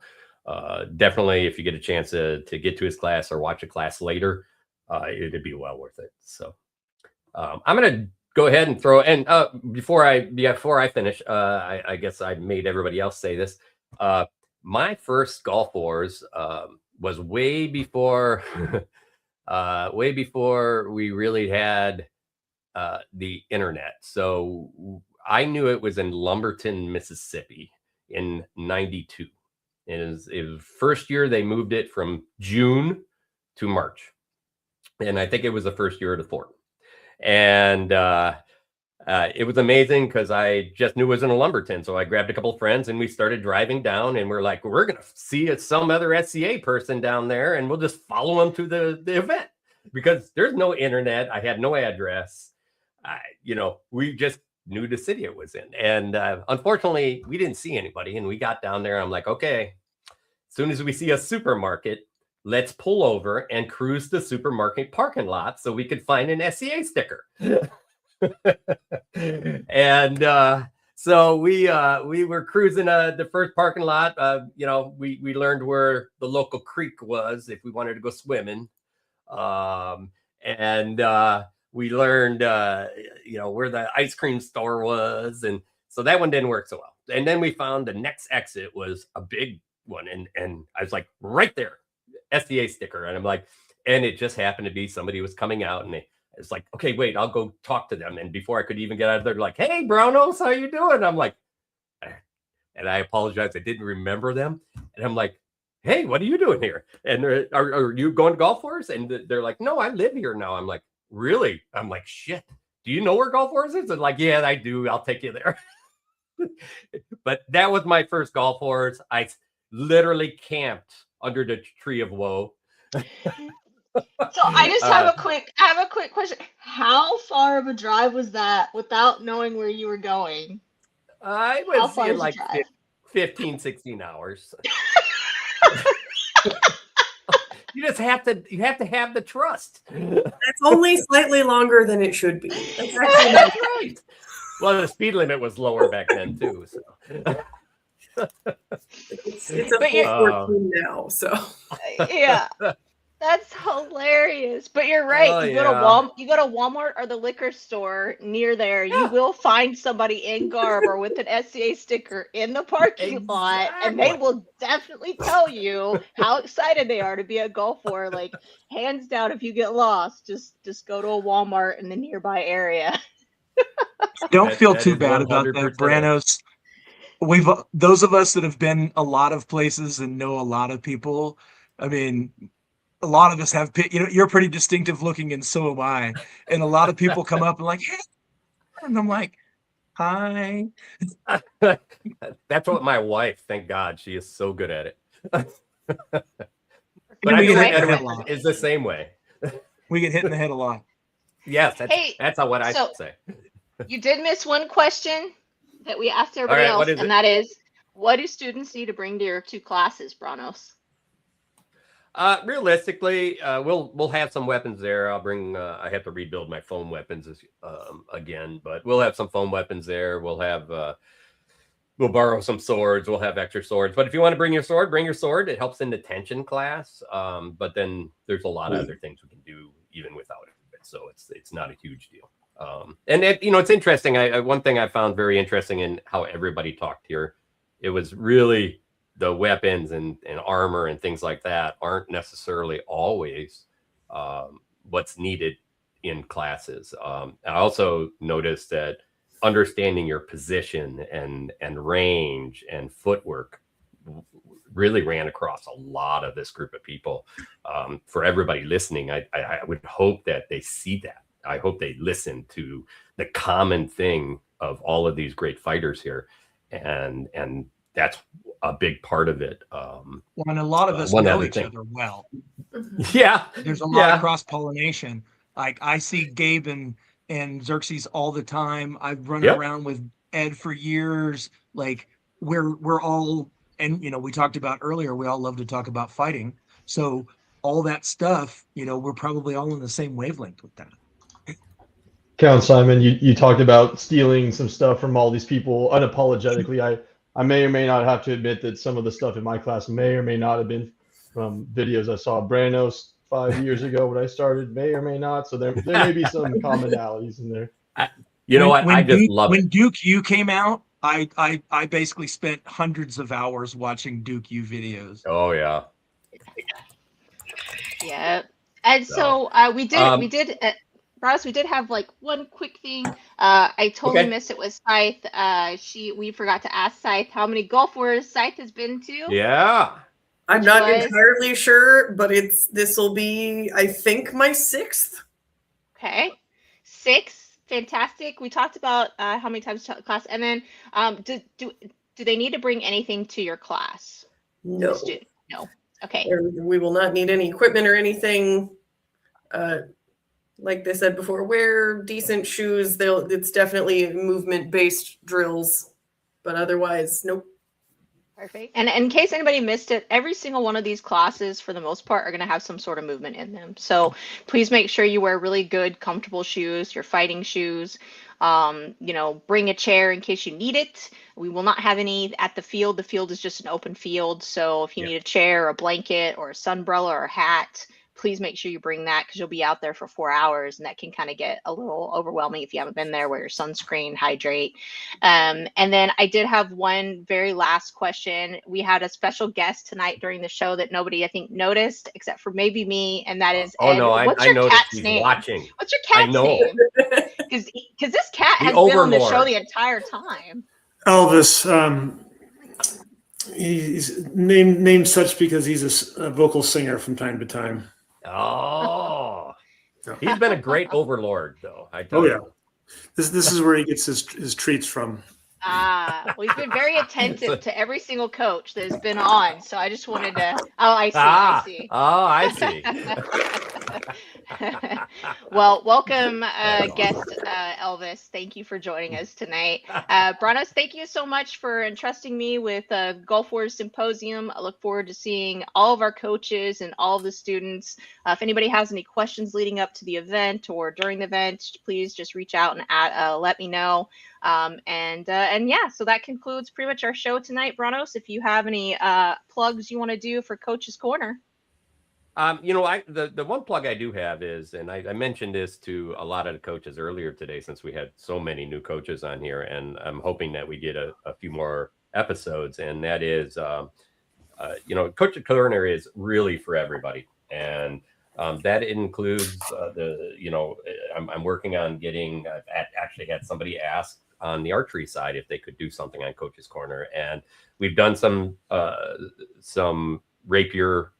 definitely, if you get a chance to get to his class or watch a class later, it'd be well worth it. So I'm going to go ahead and throw, and before I finish, I guess I made everybody else say this. My first Golf Wars was way before we really had the internet. So I knew it was in Lumberton, Mississippi in '92. It was first year they moved it from June to March. And I think it was the first year of the fort. And it was amazing because I just knew it was in a Lumberton. So I grabbed a couple of friends and we started driving down, and we're like, we're going to see some other SCA person down there, and we'll just follow them to the event because there's no internet. I had no address. We just knew the city it was in. And unfortunately, we didn't see anybody. And we got down there. And I'm like, okay, as soon as we see a supermarket, let's pull over and cruise the supermarket parking lot so we could find an SCA sticker. And so we were cruising the first parking lot. We learned where the local creek was if we wanted to go swimming. We learned, where the ice cream store was. And so that one didn't work so well. And then we found the next exit was a big one. And I was like, right there, SCA sticker. And I'm like, and it just happened to be somebody was coming out, and it's like, okay, wait, I'll go talk to them. And before I could even get out of there, like, hey, Brannos, how you doing? I'm like, and I apologize, I didn't remember them. And I'm like, hey, what are you doing here? And are you going to Golf Wars? And they're like, no, I live here now. I'm like, really? I'm like, shit. Do you know where Golf Wars is? And like, yeah, I do. I'll take you there. But that was my first Golf Wars. I literally camped under the tree of woe. So I just have a quick question. How far of a drive was that without knowing where you were going? I was in like 15, 16 hours. You have to have the trust. That's only slightly longer than it should be. That's right. Well, the speed limit was lower back then too. So. It's a But you're- full 14 now, so. Yeah. That's hilarious. But you're right. Oh, you yeah. go to Walmart or the liquor store near there, you will find somebody in garb or with an SCA sticker in the parking lot, and they Exactly. will definitely tell you how excited they are to be a Gulf War. Like, hands down, if you get lost, just go to a Walmart in the nearby area. Don't feel That too is bad about 100% that, it. Brannos. We've those of us that have been a lot of places and know a lot of people. I mean, a lot of us have, you're pretty distinctive looking, and so am I. And a lot of people come up and like, hey, and I'm like, hi. That's what my wife, thank God, she is so good at it. But I we feel get like hit in the head a Edward lot. is the same way. We get hit in the head a lot. Yes, Hey, that's what I so- say. You did miss one question that we asked everybody right, else, what is and it? that is, what do students need to bring to your 2 classes, Brannos? Realistically, we'll have some weapons there. I'll bring. I have to rebuild my foam weapons again, but we'll have some foam weapons there. We'll have. We'll borrow some swords. We'll have extra swords. But if you want to bring your sword, bring your sword. It helps in the tension class. But then there's a lot of other things we can do even without it. So it's not a huge deal. And it's interesting. One thing I found very interesting in how everybody talked here, it was really the weapons and armor and things like that aren't necessarily always what's needed in classes. I also noticed that understanding your position and range and footwork really ran across a lot of this group of people. For everybody listening, I would hope that they see that. I hope they listen to the common thing of all of these great fighters here, and that's a big part of it. Well, and a lot of us one know other each thing. other well. Yeah, There's a lot of cross-pollination. Like, I see Gabe and Xerxes all the time. I've run Yep. around with Ed for years. Like, we're all, and we talked about earlier, we all love to talk about fighting. So all that stuff, we're probably all in the same wavelength with that. Count Simon, you talked about stealing some stuff from all these people unapologetically. I may or may not have to admit that some of the stuff in my class may or may not have been from videos I saw Brannos 5 years ago when I started, may or may not. So there may be some commonalities in there. You know what? I just love when it. Duke U came out, I basically spent hundreds of hours watching Duke U videos. Oh yeah. Yeah. And so we did Ross, we did have like one quick thing. I totally missed it with Scythe. We forgot to ask Scythe how many Gulf Wars Scythe has been to. Yeah. I'm not entirely sure, but this will be, I think, my 6th. Okay. 6. Fantastic. We talked about how many times class, and then do they need to bring anything to your class? No. No. Okay. We will not need any equipment or anything. Like they said before, wear decent shoes. It's definitely movement-based drills, but otherwise, nope. Perfect. And in case anybody missed it, every single one of these classes, for the most part, are going to have some sort of movement in them. So please make sure you wear really good, comfortable shoes, your fighting shoes. Bring a chair in case you need it. We will not have any at the field. The field is just an open field. So if you need a chair, or a blanket, or a sunbrella, or a hat, please make sure you bring that, because you'll be out there for 4 hours, and that can kind of get a little overwhelming if you haven't been there. Wear your sunscreen, hydrate. And then I did have one very last question. We had a special guest tonight during the show that nobody, I think, noticed except for maybe me, and that is Ed. What's your noticed. cat's He's name? watching. What's your cat's name? Because this cat has been on the show the entire time. Elvis. He's named such because he's a vocal singer from time to time. Oh, he's been a great overlord, though. This is where he gets his treats from. Well, he's been very attentive to every single coach that has been on. So I just wanted to. Oh, I see. Oh, I see. Well, welcome, guest Elvis. Thank you for joining us tonight. Brannos, thank you so much for entrusting me with Gulf Wars Symposium. I look forward to seeing all of our coaches and all of the students. If anybody has any questions leading up to the event or during the event, please just reach out and let me know. And yeah, so that concludes pretty much our show tonight. Brannos, if you have any plugs you want to do for Coaches Corner. The one plug I do have is, and I mentioned this to a lot of the coaches earlier today, since we had so many new coaches on here, and I'm hoping that we get a few more episodes. And that is, Coaches Corner is really for everybody, and that includes I'm working on getting. I've actually had somebody ask on the archery side if they could do something on Coaches Corner, and we've done some rapier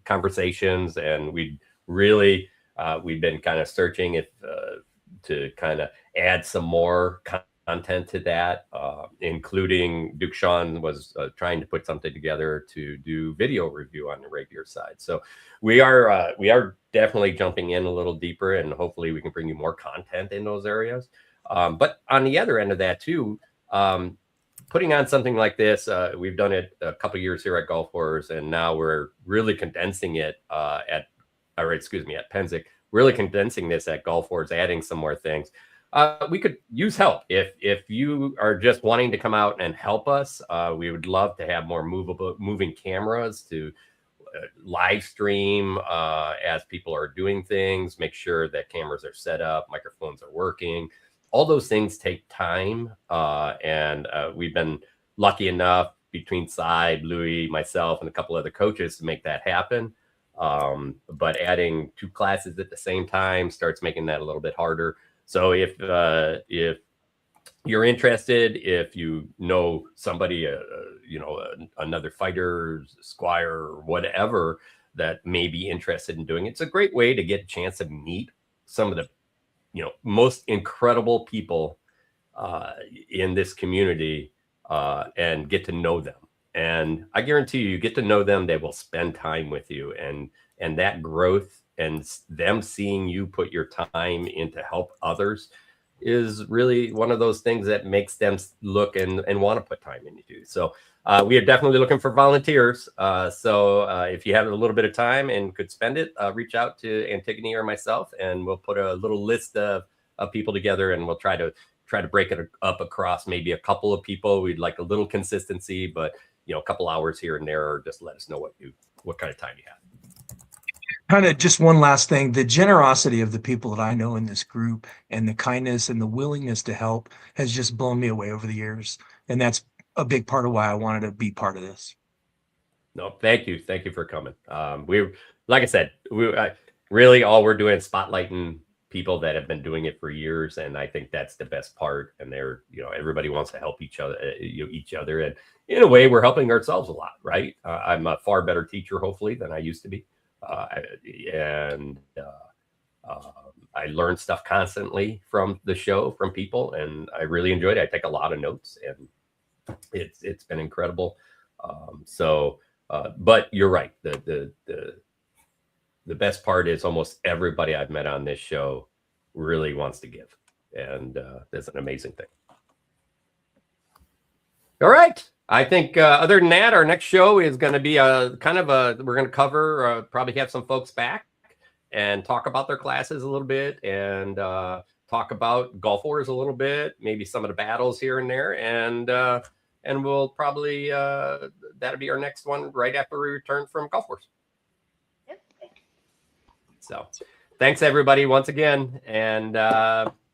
conversations, and we've been kind of searching if to kind of add some more content to that, including Duchess was trying to put something together to do video review on the rapier side. So we are definitely jumping in a little deeper, and hopefully we can bring you more content in those areas. But on the other end of that too, putting on something like this, we've done it a couple of years here at Gulf Wars, and now we're really condensing it at Penzic, really condensing this at Gulf Wars, adding some more things. We could use help. If you are just wanting to come out and help us, we would love to have more moving cameras to live stream as people are doing things, make sure that cameras are set up, microphones are working. All those things take time, and we've been lucky enough between Sadb, Louis, myself, and a couple other coaches to make that happen. But adding 2 classes at the same time starts making that a little bit harder. So if you're interested, if you know somebody, another fighter, squire, or whatever that may be interested in doing it, it's a great way to get a chance to meet some of the most incredible people in this community and get to know them. And I guarantee you get to know them, they will spend time with you, and that growth and them seeing you put your time in to help others is really one of those things that makes them look and want to put time into do. So we are definitely looking for volunteers. So if you have a little bit of time and could spend it, reach out to Antigone or myself, and we'll put a little list of people together, and we'll try to break it up across maybe a couple of people. We'd like a little consistency, but a couple hours here and there, or just let us know what kind of time you have. Kind of just one last thing, the generosity of the people that I know in this group and the kindness and the willingness to help has just blown me away over the years. And that's a big part of why I wanted to be part of this. No, thank you. Thank you for coming. Like I said, really all we're doing is spotlighting people that have been doing it for years. And I think that's the best part. And everybody wants to help each other, And in a way, we're helping ourselves a lot, right? I'm a far better teacher, hopefully, than I used to be. I learn stuff constantly from the show, from people, and I really enjoyed it. I take a lot of notes, and it's been incredible. But you're right. The best part is almost everybody I've met on this show really wants to give, and that's an amazing thing. All right. I think other than that, our next show is going to be we're going to cover, probably have some folks back and talk about their classes a little bit, and talk about Gulf Wars a little bit, maybe some of the battles here and there. And we'll probably, that'll be our next one right after we return from Gulf Wars. Yep. So thanks everybody once again. And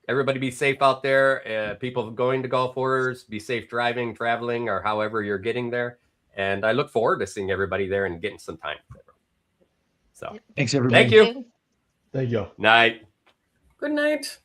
everybody be safe out there. People going to Gulf Wars, be safe driving, traveling, or however you're getting there. And I look forward to seeing everybody there and getting some time. So Thanks, everybody. Thank you. Thank you. Night. Good night.